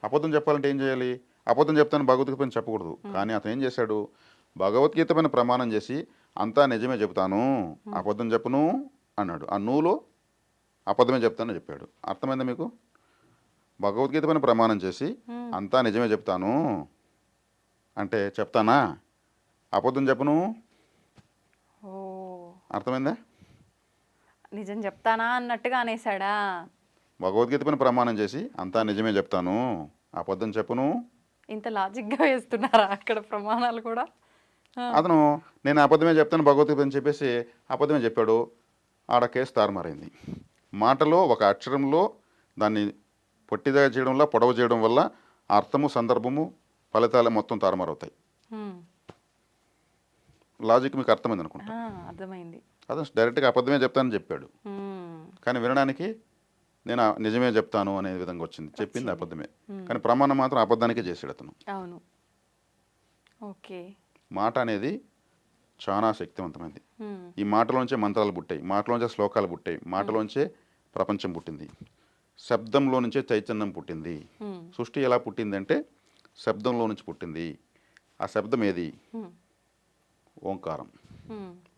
అబద్ధం చెప్పాలంటే ఏం చేయాలి? అబద్ధం చెప్తాను భగవద్గీత పైన చెప్పకూడదు. కానీ అతను ఏం చేశాడు? భగవద్గీత పైన ప్రమాణం చేసి అంతా నిజమే చెబుతాను, అబద్ధం చెప్పను అన్నాడు. ఆ నువ్వులో అబద్ధమే చెప్తానని చెప్పాడు. అర్థమైందా మీకు? భగవద్గీత పైన ప్రమాణం చేసి అంతా నిజమే చెప్తాను అంటే చెప్తానా, అబద్ధం చెప్పను. ఓ, అర్థమైందా? నిజం చెప్తానా అన్నట్టుగా అనేసాడా? భగవద్గీత పైన ప్రమాణం చేసి అంతా నిజమే చెప్తాను, అబద్ధం చెప్పను. ఇంత లాజిక్గా వేస్తున్నారా అక్కడ ప్రమాణాలు కూడా? అతను నేను అబద్ధమే చెప్తాను భగవద్గీత అని చెప్పేసి అబద్ధమే చెప్పాడు. ఆడ కేసు తారుమారైంది. మాటలో ఒక అక్షరంలో దాన్ని పొట్టిగా చేయడం వల్ల, పొడవు చేయడం వల్ల అర్థము, సందర్భము, ఫలితాలు మొత్తం తారుమారవుతాయి. హ్మ్. లాజిక్ మీకు అర్థమైంది అనుకుంటా. అర్థమైంది. అతను డైరెక్ట్గా అబద్ధమే చెప్తానని చెప్పాడు. హ్మ్. కానీ వినడానికి నేను నిజమే చెప్తాను అనే విధంగా వచ్చింది. చెప్పింది అబద్ధమే, కానీ ప్రమాణం మాత్రం అబద్ధానికే చేసాడు అతను. అవును. ఓకే. మాట అనేది చాలా శక్తివంతమైనది. ఈ మాటలోంచే మంత్రాలు పుట్టాయి, మాటలోంచే శ్లోకాలు పుట్టాయి, మాటలోంచే ప్రపంచం పుట్టింది, శబ్దంలో నుంచే చైతన్యం పుట్టింది. సృష్టి ఎలా పుట్టిందంటే శబ్దంలో నుంచి పుట్టింది. ఆ శబ్దం ఏది? ఓంకారం.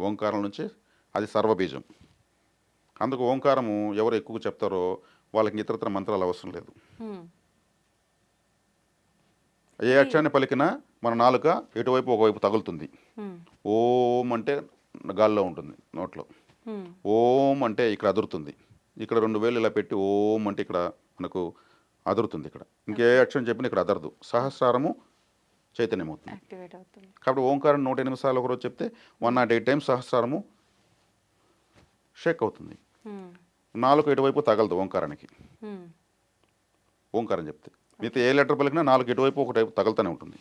ఓంకారం నుంచి అది సర్వబీజం. అందుకు ఓంకారము ఎవరు ఎక్కువ చెప్తారో వాళ్ళకి ఇతరత్ర మంత్రాలు అవసరం లేదు. ఏ అక్షరాన్ని పలికినా మన నాలుక ఎటువైపు ఒకవైపు తగులుతుంది. ఓం అంటే గాల్లో ఉంటుంది నోట్లో, ఓం అంటే ఇక్కడ అదురుతుంది, ఇక్కడ 2 వేలు ఇలా పెట్టి ఓం అంటే ఇక్కడ మనకు అదురుతుంది. ఇక్కడ ఇంకే అక్షరం చెప్పిన ఇక్కడ అదరదు. సహస్రారము చైతన్యం అవుతుంది. కాబట్టి ఓంకారం 108 సార్లు ఒకరోజు చెప్తే 108 టైమ్స్ సహస్రారము షేక్ అవుతుంది. నాలుగు ఎటువైపు తగలదు ఓంకారానికి. ఓంకారం చెప్తే మిగతా ఏ లెటర్ పలికినా నాలుగు ఎటువైపు ఒకటైపు తగులుతూనే ఉంటుంది.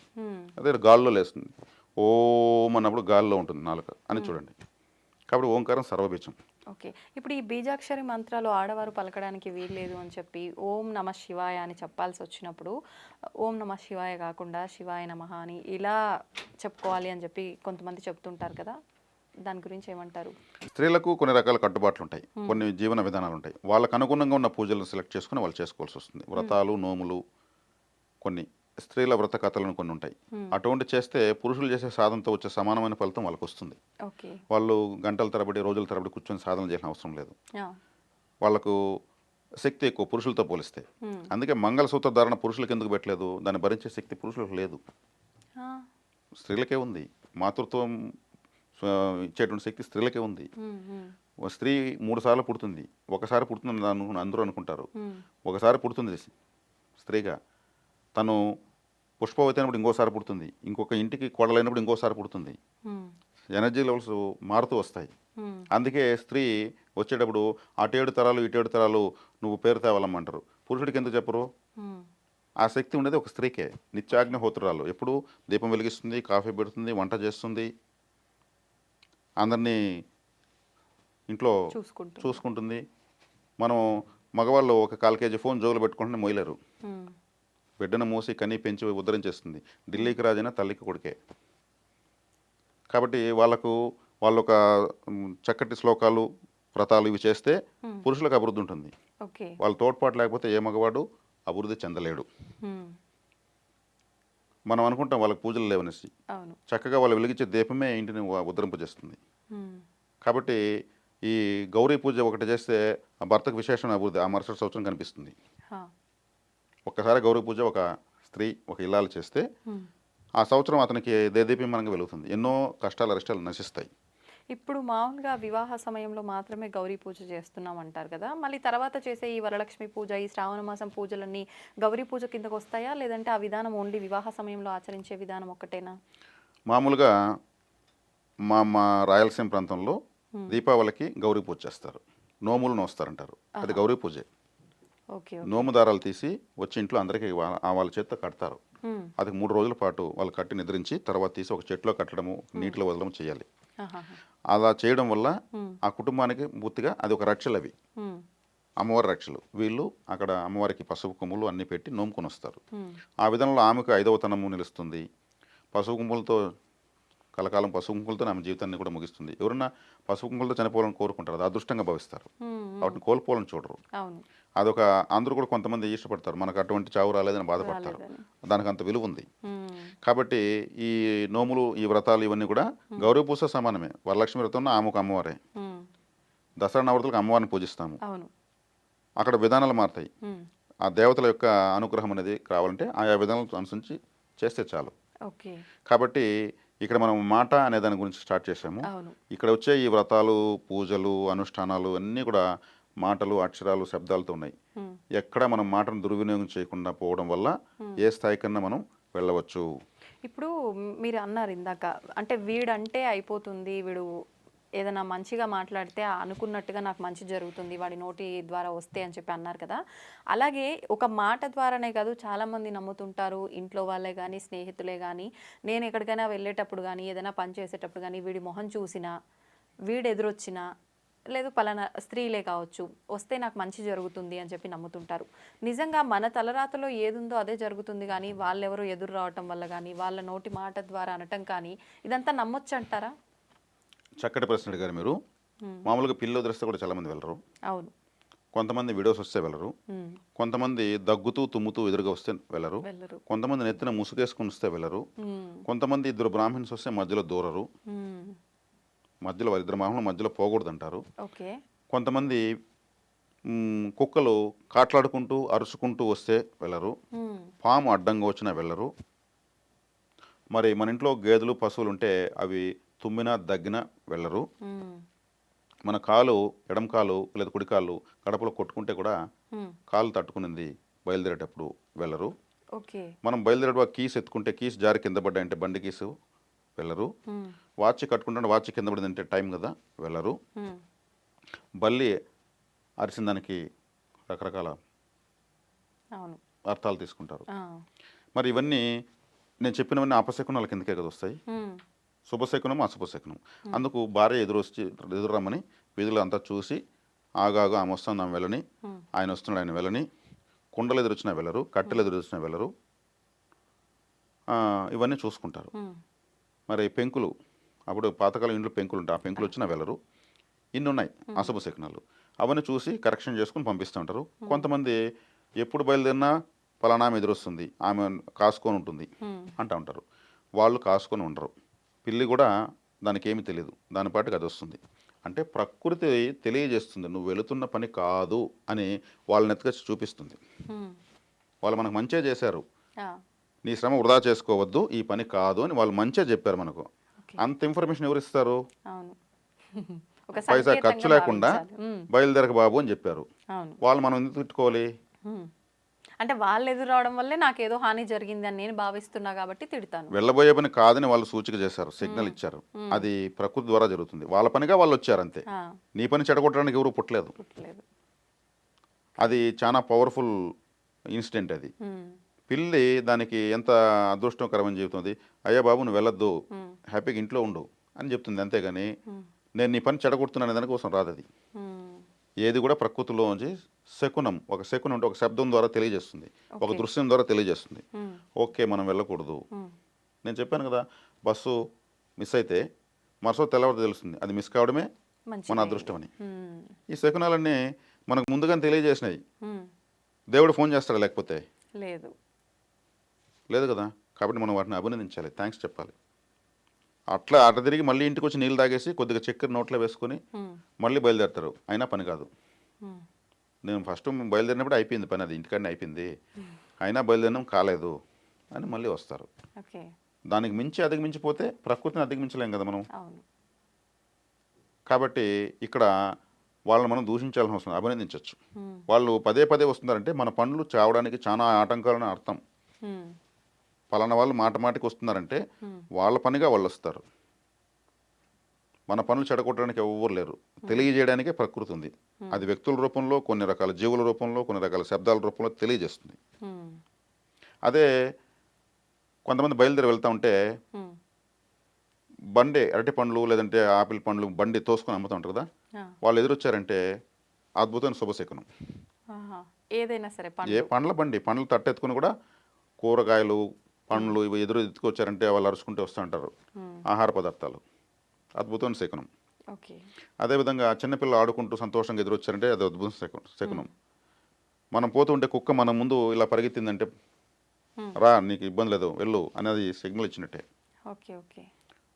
అదే గాల్లో లేస్తుంది. ఓం అన్నప్పుడు గాల్లో ఉంటుంది నాలుక అని చూడండి. కాబట్టి ఓంకారం సర్వబీజం. ఓకే. ఇప్పుడు ఈ బీజాక్షరి మంత్రాలు ఆడవారు పలకడానికి వీల్లేదు అని చెప్పి ఓం నమ శివాయ అని చెప్పాల్సి వచ్చినప్పుడు ఓం నమ శివాయ కాకుండా శివాయ నమః అని ఇలా చెప్పుకోవాలి అని చెప్పి కొంతమంది చెప్తుంటారు కదా, దాని గురించి ఏమంటారు? స్త్రీలకు కొన్ని రకాల కట్టుబాట్లు ఉంటాయి, కొన్ని జీవన విధానాలు ఉంటాయి. వాళ్ళకు అనుగుణంగా ఉన్న పూజలను సెలెక్ట్ చేసుకుని వాళ్ళు చేసుకోవాల్సి వస్తుంది. వ్రతాలు, నోములు, కొన్ని స్త్రీల వ్రత కథలను కొన్ని ఉంటాయి. అటువంటి చేస్తే పురుషులు చేసే సాధనతో వచ్చే సమానమైన ఫలితం వాళ్ళకు వస్తుంది. వాళ్ళు గంటల తరబడి, రోజుల తరబడి కూర్చొని సాధన చేసిన అవసరం లేదు. వాళ్ళకు శక్తి ఎక్కువ పురుషులతో పోలిస్తే. అందుకే మంగళసూత్ర ధారణ పురుషులకు ఎందుకు పెట్టలేదు? దాన్ని భరించే శక్తి పురుషులకు లేదు, స్త్రీలకే ఉంది. మాతృత్వం ఇచ్చేటువంటి శక్తి స్త్రీలకే ఉంది. స్త్రీ 3 సార్లు పుడుతుంది. ఒకసారి పుడుతుంది అందరూ అనుకుంటారు, ఒకసారి పుడుతుంది స్త్రీగా. తను పుష్పవతి అయినప్పుడు ఇంకోసారి పుడుతుంది, ఇంకొక ఇంటికి కోడలైనప్పుడు ఇంకోసారి పుడుతుంది. ఎనర్జీ లెవెల్స్ మారుతూ వస్తాయి. అందుకే స్త్రీ వచ్చేటప్పుడు అటు 7 తరాలు ఇటు 7 తరాలు నువ్వు పేరు తేవాలమ్మంటారు. పురుషుడికి ఎందుకు చెప్పరు? ఆ శక్తి ఉండేది ఒక స్త్రీకే. నిత్యాగ్నిహోత్రాలు, ఎప్పుడు దీపం వెలిగిస్తుంది, కాఫీ పెడుతుంది, వంట చేస్తుంది, అందరినీ ఇంట్లో చూసుకుంటుంది. మనం మగవాళ్ళు ఒక 1/4 కేజీ ఫోన్ జోగులు పెట్టుకుంటే మొయ్యలేరు. బిడ్డను మూసి కనీ పెంచి ఉద్ధరించేస్తుంది. ఢిల్లీకి రాజైనా తల్లికి కొడుకే. కాబట్టి వాళ్ళు ఒక చక్కటి శ్లోకాలు, వ్రతాలు ఇవి చేస్తే పురుషులకు అభివృద్ధి ఉంటుంది. వాళ్ళ తోడ్పాటు లేకపోతే ఏ మగవాడు అభివృద్ధి చెందలేడు. మనం అనుకుంటాం వాళ్ళకి పూజలు లేవనేసి, చక్కగా వాళ్ళు వెలిగించే దీపమే ఇంటిని ఉద్ధరింపజేస్తుంది. కాబట్టి ఈ గౌరీ పూజ ఒకటి చేస్తే ఆ భర్తకు విశేషమైన అభివృద్ధి ఆ మరుసటి సంవత్సరం కనిపిస్తుంది. ఒక్కసారి గౌరీ పూజ ఒక స్త్రీ, ఒక ఇల్లాలు చేస్తే ఆ సంవత్సరం అతనికి దేదీప్యమానంగా వెలుగుతుంది. ఎన్నో కష్టాలు అరిష్టాలు నశిస్తాయి. ఇప్పుడు మామూలుగా వివాహ సమయంలో మాత్రమే గౌరీ పూజ చేస్తున్నాం అంటారు కదా, మళ్ళీ తర్వాత చేసే ఈ వరలక్ష్మి పూజ, ఈ శ్రావణ మాసం పూజలన్నీ గౌరీ పూజ కిందకు వస్తాయా, లేదంటే ఆ విధానం ఓన్లీ వివాహ సమయంలో ఆచరించే విధానం ఒక్కటేనా? మామూలుగా మా రాయలసీమ ప్రాంతంలో దీపావళికి గౌరీ పూజ చేస్తారు, నోములు నోస్తారంటారు. అది గౌరీ పూజే. నోము దారాలు తీసి వచ్చి ఇంట్లో అందరికీ వాళ్ళ చేతితో కడతారు. అది 3 రోజుల పాటు వాళ్ళు కట్టి నిద్రించి తర్వాత తీసి ఒక చెట్లో కట్టడము, నీటిలో వదలడం చేయాలి. అలా చేయడం వల్ల ఆ కుటుంబానికి పూర్తిగా అది ఒక రక్షలు. అవి అమ్మవారి రక్షలు. వీళ్ళు అక్కడ అమ్మవారికి పసుపు కొమ్ములు అన్నీ పెట్టి నోముకొని వస్తారు. ఆ విధంలో ఆమెకు 5వ తనము నిలుస్తుంది. పసుపు కొమ్ములతో కలకాలం పసుపు కుంకులతో ఆమె జీవితాన్ని కూడా ముగిస్తుంది. ఎవరన్నా పసుపు కుంకులతో చనిపోవాలని కోరుకుంటారు, అది అదృష్టంగా భావిస్తారు. వాటిని కోల్పోవాలని చూడరు. అదొక అందరూ కూడా కొంతమంది ఇష్టపడతారు, మనకు అటువంటి చావు రాలేదని బాధపడతారు. దానికి అంత విలువ ఉంది. కాబట్టి ఈ నోములు, ఈ వ్రతాలు ఇవన్నీ కూడా గౌరీ పూజ సమానమే. వరలక్ష్మి వ్రతంలో ఆమెకు అమ్మవారే. దసరా నవరాత్రులకు అమ్మవారిని పూజిస్తాము. అక్కడ విధానాలు మారుతాయి. ఆ దేవతల యొక్క అనుగ్రహం అనేది కావాలంటే ఆయా విధానాలను అనుసరించి చేస్తే చాలు. కాబట్టి ఇక్కడ మనం మాట అనే దాని గురించి స్టార్ట్ చేసాము. ఇక్కడ వచ్చే ఈ వ్రతాలు, పూజలు, అనుష్ఠానాలు అన్నీ కూడా మాటలు, అక్షరాలు, శబ్దాలతో ఉన్నాయి. ఎక్కడ మనం మాటను దుర్వినియోగం చేయకుండా పోవడం వల్ల ఏ స్థాయి కన్నా మనం వెళ్ళవచ్చు. ఇప్పుడు మీరు అన్నారు ఇందాక, అంటే వీడంటే అయిపోతుంది, వీడు ఏదైనా మంచిగా మాట్లాడితే అనుకున్నట్టుగా నాకు మంచి జరుగుతుంది వాడి నోటి ద్వారా వస్తే అని చెప్పి అన్నారు కదా, అలాగే ఒక మాట ద్వారానే కాదు చాలామంది నమ్ముతుంటారు, ఇంట్లో వాళ్ళే కానీ స్నేహితులే కానీ, నేను ఎక్కడికైనా వెళ్ళేటప్పుడు కానీ ఏదైనా పని చేసేటప్పుడు కానీ వీడి మొహం చూసినా, వీడు ఎదురొచ్చినా, లేదు పలానా స్త్రీలే కావచ్చు వస్తే నాకు మంచి జరుగుతుంది అని చెప్పి నమ్ముతుంటారు. నిజంగా మన తలరాతలో ఏదుందో అదే జరుగుతుంది కానీ వాళ్ళెవరో ఎదురు రావటం వల్ల కానీ వాళ్ళ నోటి మాట ద్వారా అనటం కానీ ఇదంతా నమ్మొచ్చు అంటారా? చక్కటి ప్రశ్న అడిగారు మీరు. మామూలుగా పిల్లలు వదిలేస్తే కూడా చాలామంది వెళ్ళరు. అవును. కొంతమంది వీడియోస్ వస్తే వెళ్ళరు. ఉమ్, కొంతమంది దగ్గుతూ తుమ్ముతూ ఎదురుగా వస్తే వెళ్ళరు. వెళ్ళరు. కొంతమంది నెత్తిన ముసుగేసుకుని వస్తే వెళ్ళరు. ఉమ్, కొంతమంది ఇద్దరు బ్రాహ్మణ్స్ వస్తే మధ్యలో దూరరు. ఉమ్, మధ్యలో వారిద్దరు బ్రాహ్మణులు మధ్యలో పోకూడదంటారు. ఓకే. కొంతమంది కుక్కలు కాట్లాడుకుంటూ అరుచుకుంటూ వస్తే వెళ్ళరు. ఉమ్, పాము అడ్డంగా వచ్చినా వెళ్ళరు. మరి మన ఇంట్లో గేదెలు పశువులు ఉంటే అవి తుమ్మినా దగ్గినా వెళ్ళరు. ఉమ్, మన కాలు ఎడం కాలు లేదా కుడి కాలు కడపలో కొట్టుకుంటే కూడా ఉమ్, కాలు తట్టుకునింది బయలుదేరేటప్పుడు వెళ్ళరు. ఓకే. మనం బయలుదేరేటప్పుడు కీస్ ఎత్తుకుంటే కీస్ జారి కింద పడ్డాయంటే బండి కీసు వెళ్ళరు. ఉమ్, వాచ్ కట్టుకుంటే వాచ్ కింద పడిందంటే టైం కదా వెళ్ళరు. ఉమ్, బల్లి అరిసిన దానికి రకరకాల అవును. అర్థాలు తీసుకుంటారు. ఆ, మరి ఇవన్నీ నేను చెప్పినవన్నీ అపశకునాల కిందకే కదా వస్తాయి. ఉమ్, శుభశకునం అశుభశకునం. అందుకు భార్య ఎదురు రమ్మని వీధులు అంతా చూసి ఆగాగు ఆమె వస్తుంది ఆమె వెళ్ళని, ఆయన వస్తున్నాడు ఆయన వెళ్ళని, కుండలు ఎదురొచ్చినా వెళ్ళరు, కట్టెలు ఎదురొచ్చినా వెళ్ళరు. ఇవన్నీ చూసుకుంటారు. ఉమ్, మరి పెంకులు అప్పుడు పాతకాలం ఇంట్లో పెంకులు ఉంటాయి, ఆ పెంకులు వచ్చినా వెళ్ళరు. ఇన్ని ఉన్నాయి అశుభశకునాలు. అవన్నీ చూసి కరెక్షన్ చేసుకుని పంపిస్తూ ఉంటారు. కొంతమంది ఎప్పుడు బయలుదేరినా ఫలానా ఆమె ఎదురొస్తుంది, ఆమె కాసుకొని ఉంటుంది అంటూ ఉంటారు. వాళ్ళు కాసుకొని ఉండరు. పిల్లి కూడా దానికి ఏమీ తెలియదు, దాని పాటికి అది వస్తుంది. అంటే ప్రకృతి తెలియజేస్తుంది నువ్వు వెళుతున్న పని కాదు అని వాళ్ళని ఎత్తుకొచ్చి చూపిస్తుంది. ఉమ్, వాళ్ళు మనకు మంచిగా చేశారు, ఆ, నీ శ్రమ వృధా చేసుకోవద్దు, ఈ పని కాదు అని వాళ్ళు మంచిగా చెప్పారు మనకు. ఓకే. అంత ఇన్ఫర్మేషన్ ఎవరు ఇస్తారు? అవును. ఒక పైసా సంకేతంగా ఖర్చు లేకుండా భావించాలి. ఉమ్, బయలుదేరక బాబు అని చెప్పారు. అవును. వాళ్ళు మనం ఎందుకు తిట్టుకోవాలి? ఉమ్. అంటే వాళ్ళు ఎదురు రావడం వల్లే నాకు ఏదో హాని జరిగింది అని నేను భావిస్తున్నా కాబట్టి తిడతాను. వెళ్ళబోయే పని కాదని వాళ్ళు సూచిక చేశారు, సిగ్నల్ ఇచ్చారు. అది ప్రకృతి ద్వారా జరుగుతుంది. వాళ్ళ పనిగా వాళ్ళు వచ్చారు అంతే. ఆ, నీ పని చెడగొట్టడానికి ఎవరు పుట్టలేదు. పుట్టలేదు. అది చాలా పవర్ఫుల్ ఇన్సిడెంట్ అది. ఉమ్, పిల్లి దానికి ఎంత అదృష్టకరమైన జీవితం అది. అయ్యా బాబు నువ్వు వెళ్ళొద్దు, ఉమ్, హ్యాపీగా ఇంట్లో ఉండు అని చెప్తుంది. అంతేగాని ఉమ్, నేను నీ పని చెడగొడుతున్నాను దానికోసం రాదు అది. ఉమ్, ఏది కూడా ప్రకృతిలోంచి శకునం, ఒక శకునం అంటే ఒక శబ్దం ద్వారా తెలియజేస్తుంది, ఒక దృశ్యం ద్వారా తెలియజేస్తుంది. ఉమ్, ఓకే మనం వెళ్ళకూడదు. ఉమ్, నేను చెప్పాను కదా, బస్సు మిస్ అయితే మరుసటి తెల్లవారు తెలుస్తుంది అది మిస్ కావడమే మంచిదే. మన అదృష్టం అని. ఉమ్, ఈ శకునాలన్నీ మనకు ముందుగానే తెలియజేసినాయి. ఉమ్, దేవుడు ఫోన్ చేస్తాడు లేకపోతే? లేదు. లేదు కదా. కాబట్టి మనం వాటిని అభినందించాలి, థ్యాంక్స్ చెప్పాలి. అట్లా తిరిగి మళ్ళీ ఇంటికి వచ్చి నీళ్ళు తాగేసి కొద్దిగా చక్కెర నోట్లో వేసుకొని ఉమ్, మళ్ళీ బయలుదేరుతారు, అయినా పని కాదు. ఉమ్, నేను ఫస్ట్ బయలుదేరినప్పుడు అయిపోయింది పని, అది ఇంటికాడనే అయిపోయింది, అయినా బయలుదేరడం కాలేదు అని మళ్ళీ వస్తారు. ఓకే. దానికి మించి అధిగమించిపోతే ప్రకృతిని అధిగమించలేం కదా మనం. అవును. కాబట్టి ఇక్కడ వాళ్ళని మనం దూషించాల్సిన అవసరం, అభినందించవచ్చు. ఉమ్, వాళ్ళు పదే పదే వస్తున్నారంటే మన పనులు చావడానికి చాలా ఆటంకాలని అర్థం. ఉమ్, పలానా వాళ్ళు మాట మాటికి వస్తున్నారంటే ఉమ్, వాళ్ళ పనిగా వాళ్ళు వస్తారు. మన పనులు చెడగొట్టడానికి ఎవ్వరు లేరు, తెలియజేయడానికే ప్రకృతి ఉంది. అది వ్యక్తుల రూపంలో, కొన్ని రకాల జీవుల రూపంలో, కొన్ని రకాల శబ్దాల రూపంలో తెలియజేస్తుంది. ఉమ్, అదే కొంతమంది బయలుదేరి వెళ్తూ ఉంటే ఉమ్, బండి అరటి పండ్లు లేదంటే ఆపిల్ పండ్లు బండి తోసుకొని అమ్ముతూ ఉంటారు కదా, ఆ, వాళ్ళు ఎదురొచ్చారంటే అద్భుతమైన శుభశకునం. ఆహా. ఏదైనా సరే ఏ పండ్ల బండి, పండ్లు తట్టెత్తుకుని కూడా కూరగాయలు పండ్లు ఇవి ఎత్తుకొచ్చారంటే వాళ్ళు అరుచుకుంటూ వస్తూ ఉంటారు, ఆహార పదార్థాలు, అద్భుతమైన శకునం. ఓకే. అదేవిధంగా చిన్నపిల్లలు ఆడుకుంటూ సంతోషంగా ఎదురొచ్చారంటే అది అద్భుతం శకునం. మనం పోతుంటే కుక్క మన ముందు ఇలా పరిగెత్తిందంటే రా నీకు ఇబ్బంది లేదు వెళ్ళు అనేది సిగ్నల్ ఇచ్చినట్టే. ఓకే. ఓకే.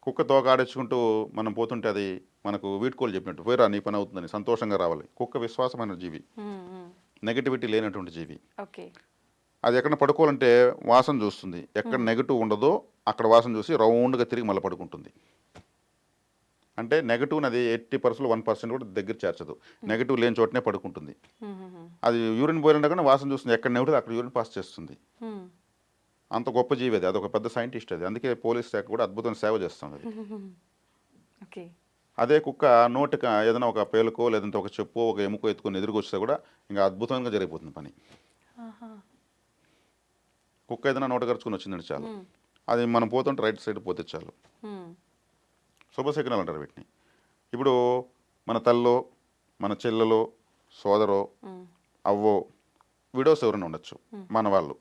కుక్క తోక ఆడించుకుంటూ మనం పోతుంటే అది మనకు వీడ్కోలు చెప్పినట్టు, పోయిరా నీ పని అవుతుందని, సంతోషంగా రావాలి. కుక్క విశ్వాసమైన జీవి, ఉమ్, ఉమ్, నెగిటివిటీ లేనటువంటి జీవి. ఓకే. అది ఎక్కడ పడుకోవాలంటే వాసన చూస్తుంది, ఎక్కడ నెగిటివ్ ఉండదో అక్కడ వాసన చూసి రౌండ్గా తిరిగి మళ్ళీ పడుకుంటుంది. అంటే నెగిటివ్ అది 80% 1% కూడా దగ్గర చేర్చదు, నెగిటివ్ లేని చోటనే పడుకుంటుంది. ఉమ్, ఉమ్, అది యూరిన్ పోయినా కానీ వాసన చూస్తుంది, ఎక్కడ నెగిటివ్ అక్కడ యూరిన్ పాస్ చేస్తుంది. ఉమ్, అంత గొప్ప జీవి అది, అదొక పెద్ద సైంటిస్ట్ అది. అందుకే పోలీస్ శాఖ కూడా అద్భుతమైన సేవ చేస్తుంది అది. ఓకే. అదే కుక్క నోటికి ఏదైనా ఒక పేలుకో లేదంటే ఒక చెప్పు ఒక ఎముకో ఎత్తుకొని ఎదురుకొస్తే కూడా ఇంకా అద్భుతంగా జరిగిపోతుంది పని. ఆహా. కుక్క ఏదైనా నోట ఖర్చుకొని వచ్చిందండి చాలు, ఉమ్, అది మనం పోతుంటే రైట్ సైడ్ పోతే చాలు. ఉమ్, శుభశకునాలు అంటారు వీటిని. ఇప్పుడు మన తల్లో మన చెల్లెలో సోదరో ఉమ్, అవ్వో విడోస్ ఎవరైనా ఉండొచ్చు మన వాళ్ళు,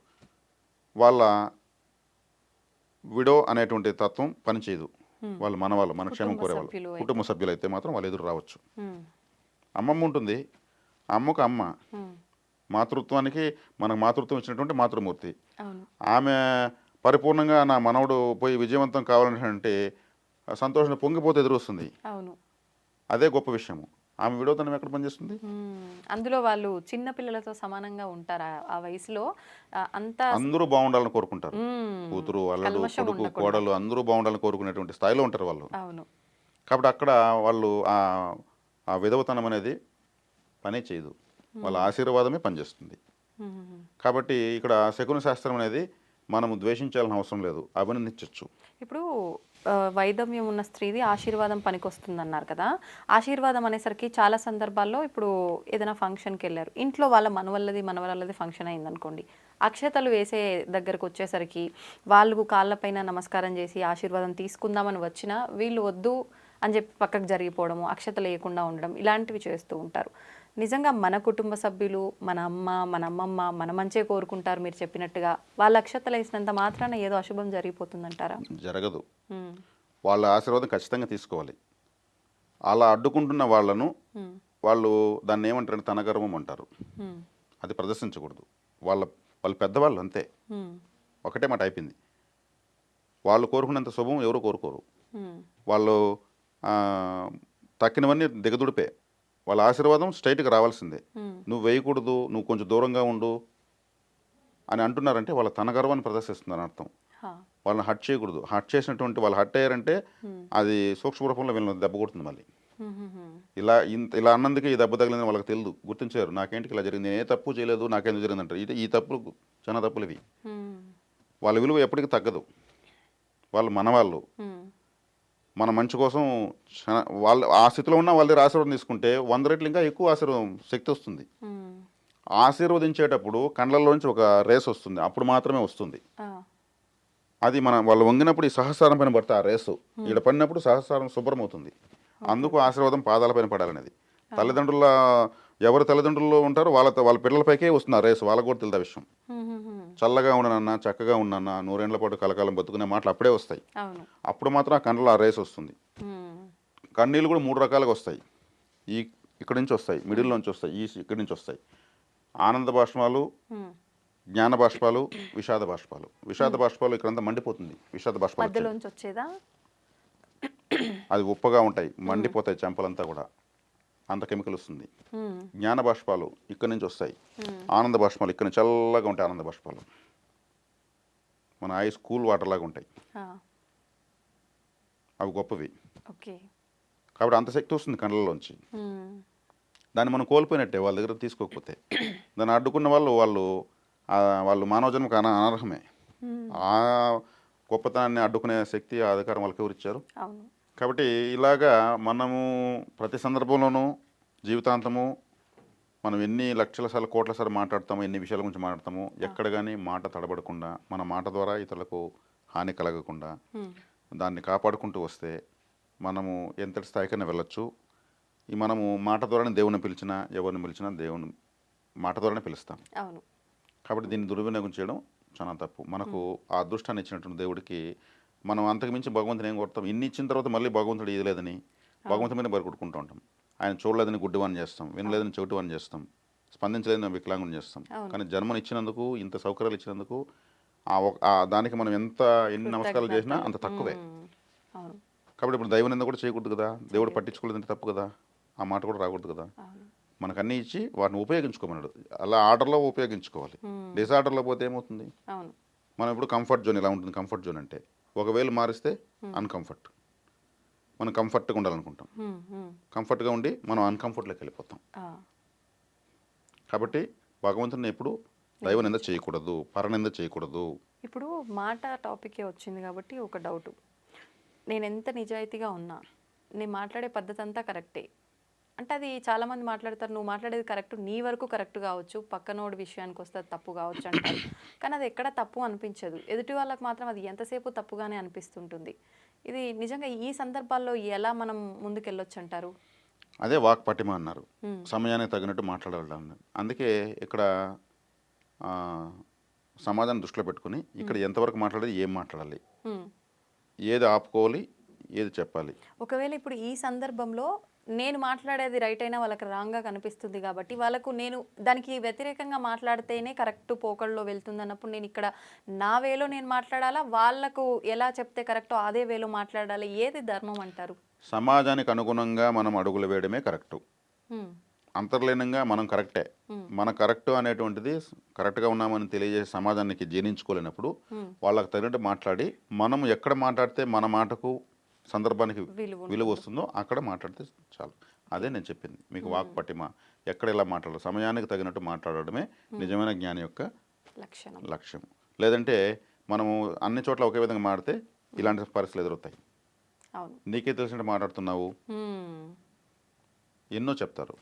వాళ్ళ విడో అనేటువంటి తత్వం పనిచేయదు. వాళ్ళు మన క్షేమం కుటుంబ కోరేవాళ్ళు, సభ్యులు కుటుంబ సభ్యులు అయితే మాత్రం వాళ్ళు ఎదురు రావచ్చు. ఉమ్, అమ్మమ్మ ఉంటుంది, ఆ అమ్మకు అమ్మ, ఉమ్, మాతృత్వానికి మనకు మాతృత్వం ఇచ్చినటువంటి మాతృమూర్తి. అవును. ఆమె పరిపూర్ణంగా నా మనవడు పోయి విజయవంతం కావాలంటే సంతోషం పొంగిపోతే ఎదురు వస్తుంది. అవును. అదే గొప్ప విషయము. ఆమె విడోతనం ఎక్కడ పనిచేస్తుంది? అందులో వాళ్ళు చిన్న పిల్లలతో సమానంగా ఉంటారు ఆ వయసులో. అంత అందరూ బాగుండాలని కోరుకుంటారు. మ్మ్. కూతురు, అల్లుడు, కల్మషం కొడుకు, ఉండకుండా. కోడలు అందరూ బాగుండాలని కోరుకునేటువంటి స్థాయిలో ఉంటారు వాళ్ళు. అవును. కాబట్టి అక్కడ వాళ్ళు ఆ విధవతనం అనేది పనే చేయదు, వాళ్ళ ఆశీర్వాదమే పనిచేస్తుంది. మ్మ్. కాబట్టి ఇక్కడ శకున శాస్త్రం అనేది మనము ద్వేషించాల్సిన అవసరం లేదు, అభినందించవచ్చు. ఇప్పుడు వైధవ్యం ఉన్న స్త్రీది ఆశీర్వాదం పనికొస్తుంది అన్నారు కదా. ఆశీర్వాదం అనేసరికి చాలా సందర్భాల్లో ఇప్పుడు ఏదైనా ఫంక్షన్కి వెళ్ళారు, ఇంట్లో వాళ్ళ మనవళ్ళది ఫంక్షన్ అయిందనుకోండి, అక్షతలు వేసే దగ్గరకు వచ్చేసరికి వాళ్ళు కాళ్ళపైన నమస్కారం చేసి ఆశీర్వాదం తీసుకుందామని వచ్చినా వీళ్ళు వద్దు అని చెప్పి పక్కకు జరిగిపోవడము, అక్షతలు వేయకుండా ఉండడం, ఇలాంటివి చేస్తూ ఉంటారు. నిజంగా మన కుటుంబ సభ్యులు, మన అమ్మ, మన అమ్మమ్మ మన మంచే కోరుకుంటారు మీరు చెప్పినట్టుగా. వాళ్ళ అక్షతలు వేసినంత మాత్రాన ఏదో అశుభం జరిగిపోతుందంటారా? జరగదు. ఉమ్, వాళ్ళ ఆశీర్వాదం ఖచ్చితంగా తీసుకోవాలి. అలా అడ్డుకుంటున్న వాళ్ళను ఉమ్, వాళ్ళు దాన్ని ఏమంటారంటే తన గర్వం అంటారు. ఉమ్, అది ప్రదర్శించకూడదు. వాళ్ళు పెద్దవాళ్ళు అంతే, ఉమ్, ఒకటే మాట అయిపోయింది. వాళ్ళు కోరుకున్నంత శుభం ఎవరు కోరుకోరు. ఉమ్, వాళ్ళు తక్కినవన్నీ దిగదుడిపే. వాళ్ళ ఆశీర్వాదం స్ట్రైట్గా రావాల్సిందే. ఉమ్, నువ్వు వేయకూడదు, నువ్వు కొంచెం దూరంగా ఉండు అని అంటున్నారంటే వాళ్ళ తన గర్వాన్ని ప్రదర్శిస్తుందని అర్థం. హా, వాళ్ళని హట్ చేయకూడదు. హట్ చేసినటువంటి వాళ్ళు హట్ అయ్యారంటే ఉమ్, అది సూక్ష్మ రూపంలో వీళ్ళని దెబ్బ కొడుతుంది మళ్ళీ. ఉమ్, ఉమ్, ఇలా అన్నందుకే ఈ దెబ్బ తగిలిందని వాళ్ళకి తెలియదు, గుర్తించారు. నాకేంటికి ఇలా జరిగింది, నేను ఏ తప్పు చేయలేదు, నాకెందుకు జరిగిందంటారు. ఈ తప్పులు చాలా తప్పులు ఇవి. ఉమ్, వాళ్ళ విలువ ఎప్పటికీ తగ్గదు. వాళ్ళు మనవాళ్ళు, ఉమ్, మన మంచి కోసం వాళ్ళు ఆ స్థితిలో ఉన్న వాళ్ళ దగ్గర ఆశీర్వాదం తీసుకుంటే 100 రెట్లు ఇంకా ఎక్కువ ఆశీర్వాదం శక్తి వస్తుంది. ఉమ్, ఆశీర్వదించేటప్పుడు కండ్లలోంచి ఒక రేస్ వస్తుంది, అప్పుడు మాత్రమే వస్తుంది. ఆ, అది వాళ్ళు వంగినప్పుడు ఈ సహస్రారం పైన పడితే ఆ రేసు ఇక్కడ పడినప్పుడు సహస్రారం శుభ్రం అవుతుంది. అందుకు ఆశీర్వాదం పాదాల పైన పడాలనేది. ఎవరు తల్లిదండ్రుల్లో ఉంటారో వాళ్ళ పిల్లలపైకే వస్తుంది ఆ రేసు. వాళ్ళకు కూడా తెలియదు ఆ విషయం. ఉమ్, ఉమ్, ఉమ్, చల్లగా ఉండనన్నా, చక్కగా ఉండనన్నా, 100 ఏళ్ల పాటు కలకాలం బతుకునే మాటలు అప్పుడే వస్తాయి. అవును. అప్పుడు మాత్రం ఆ కండ్లలో ఆ రేసు వస్తుంది. ఉమ్, కన్నీళ్ళు కూడా 3 రకాలుగా వస్తాయి. ఇక్కడి నుంచి వస్తాయి, మిడిల్ నుంచి వస్తాయి, ఇక్కడి నుంచి వస్తాయి. ఆనంద బాష్పాలు, ఉమ్, జ్ఞాన బాష్పాలు, విషాద బాష్పాలు. విషాద బాష్పాలు ఇక్కడంతా మండిపోతుంది. విషాద బాష్పాలు వచ్చాయి. మధ్యలోంచి వచ్చేదా? అది ఉప్పగా ఉంటాయి, మండిపోతాయి చెంపలంతా కూడా, అంత కెమికల్ వస్తుంది. ఉమ్, జ్ఞాన బాష్పాలు ఇక్కడి నుంచి వస్తాయి. ఉమ్, ఆనంద బాష్పాలు ఇక్కడ చల్లగా ఉంటాయి. ఆనంద బాష్పాలు మన ఐస్ కూల్ వాటర్ లాగా ఉంటాయి. ఆ, అవి గొప్పవి. ఓకే. కాబట్టి అంత శక్తి వస్తుంది కళ్ళలోంచి. ఉమ్, దాన్ని మనం కోల్పోయినట్టే వాళ్ళ దగ్గర తీసుకోకపోతే. దాన్ని అడ్డుకున్న వాళ్ళు మానవ జన్మకు అనర్హమే. ఉమ్, ఆ గొప్పతనాన్ని అడ్డుకునే శక్తి, ఆ అధికారం వాళ్ళకి ఎవరు ఇచ్చారు? అవును. కాబట్టి ఇలాగా మనము ప్రతి సందర్భంలోనూ జీవితాంతము మనం ఎన్ని లక్షల సార్లు కోట్ల సార్లు మాట్లాడతామో, ఎన్ని విషయాల గురించి మాట్లాడతామో, ఎక్కడ కానీ మాట తడబడకుండా, మన మాట ద్వారా ఇతరులకు హాని కలగకుండా ఉమ్, దాన్ని కాపాడుకుంటూ వస్తే మనము ఎంతటి స్థాయికైనా వెళ్ళొచ్చు. మనము మాట ద్వారానే దేవుని పిలిచినా, ఎవరిని పిలిచినా దేవుని మాట ద్వారానే పిలుస్తాం. అవును. కాబట్టి దీన్ని దుర్వినియోగం చేయడం చాలా తప్పు. మనకు ఆ అదృష్టాన్ని ఇచ్చినటువంటి దేవుడికి మనం అంతకు మించి భగవంతుని ఏం కొడతాం? ఇన్ని ఇచ్చిన తర్వాత మళ్ళీ భగవంతుడు ఇది లేదని భగవంతుడి మీద బరికొట్టుకుంటూ ఉంటాం. ఆయన చూడలేదని గుడ్డివాన్ని చేస్తాం, వినలేదని చెవిటివాన్ని చేస్తాం, స్పందించలేదని వికలాంగుని చేస్తాం. కానీ జన్మను ఇచ్చినందుకు, ఇంత సౌకర్యాలు ఇచ్చినందుకు దానికి మనం ఎన్ని నమస్కారాలు చేసినా అంత తక్కువే. ఉమ్, అవును. కాబట్టి ఇప్పుడు దైవ నింద కూడా చేయకూడదు కదా, దేవుడు పట్టించుకోలేదంటే తప్పు కదా, ఆ మాట కూడా రాకూడదు కదా. అవును. మనకు అన్నీ ఇచ్చి వాటిని ఉపయోగించుకోమన్నాడు. అలా ఆర్డర్లో ఉపయోగించుకోవాలి. డిసార్డర్లో పోతే ఏమవుతుంది? అవును. మనం ఇప్పుడు కంఫర్ట్ జోన్ ఇలా ఉంటుంది. కంఫర్ట్ జోన్ అంటే ఒకవేళ మారిస్తే అన్కంఫర్ట్. మనం కంఫర్ట్గా ఉండాలనుకుంటాం, ఉమ్, ఉమ్, కంఫర్ట్గా ఉండి మనం అన్కంఫర్ట్లోకి వెళ్ళిపోతాం. ఆ, కాబట్టి భగవంతుని ఎప్పుడు దైవ నింద చేయకూడదు, పరనింద చేయకూడదు. ఇప్పుడు మాట టాపికే వచ్చింది కాబట్టి ఒక డౌట్. నేను ఎంత నిజాయితీగా ఉన్నా, నేను మాట్లాడే పద్ధతి అంతా కరెక్టే అంటే, అది చాలామంది మాట్లాడతారు, నువ్వు మాట్లాడేది కరెక్ట్, నీ వరకు కరెక్ట్ కావచ్చు, పక్కనోడి విషయానికి వస్తే అది తప్పు కావచ్చు అంటారు. కానీ అది ఎక్కడ తప్పు అనిపించదు, ఎదుటి వాళ్ళకి మాత్రం అది ఎంతసేపు తప్పుగానే అనిపిస్తుంటుంది. ఇది నిజంగా ఈ సందర్భాల్లో ఎలా మనం ముందుకెళ్ళొచ్చు అంటారు? అదే వాక్ పటిమ అన్నారు. ఉమ్, సమయానికి తగినట్టు మాట్లాడాలి. అందుకే ఇక్కడ ఆ, సమాజాన్ని దృష్టిలో పెట్టుకుని ఇక్కడ ఎంతవరకు మాట్లాడాలి, ఏం మాట్లాడాలి, ఉమ్. ఏది ఆపుకోవాలి, ఏది చెప్పాలి. ఒకవేళ ఇప్పుడు ఈ సందర్భంలో నేను మాట్లాడేది రైట్ అయినా వాళ్ళకి రాంగ్గా కనిపిస్తుంది కాబట్టి వాళ్ళకు నేను దానికి వ్యతిరేకంగా మాట్లాడితేనే కరెక్ట్ పోకడలో వెళ్తుంది అన్నప్పుడు నేను ఇక్కడ నా వేలో నేను మాట్లాడాలా, వాళ్ళకు ఎలా చెప్తే కరెక్టో అదే వేలో మాట్లాడాలి, ఏది ధర్మం అంటారు? సమాజానికి అనుగుణంగా మనం అడుగులు వేయడమే కరెక్టు. ఉమ్, అంతర్లీనంగా మనం కరెక్టే, మన కరెక్ట్ అనేటువంటిది కరెక్ట్గా ఉన్నామని తెలియజేసే సమాజానికి జీర్ణించుకోలేనప్పుడు వాళ్ళకి తగినట్టు మాట్లాడి మనం ఎక్కడ మాట్లాడితే మన మాటకు సందర్భానికి విలువ వస్తుందో అక్కడ మాట్లాడితే చాలు. అదే నేను చెప్పింది మీకు. వాక్ పటిమ ఎక్కడ ఎలా మాట్లాడాలి, సమయానికి తగినట్టు మాట్లాడడమే నిజమైన జ్ఞాని యొక్క లక్ష్యం. లేదంటే మనము అన్ని చోట్ల ఒకే విధంగా మాడితే ఇలాంటి పరిస్థితులు ఎదురవుతాయి. నీకే తెలిసినట్టు మాట్లాడుతున్నావు, ఎన్నో చెప్తారు.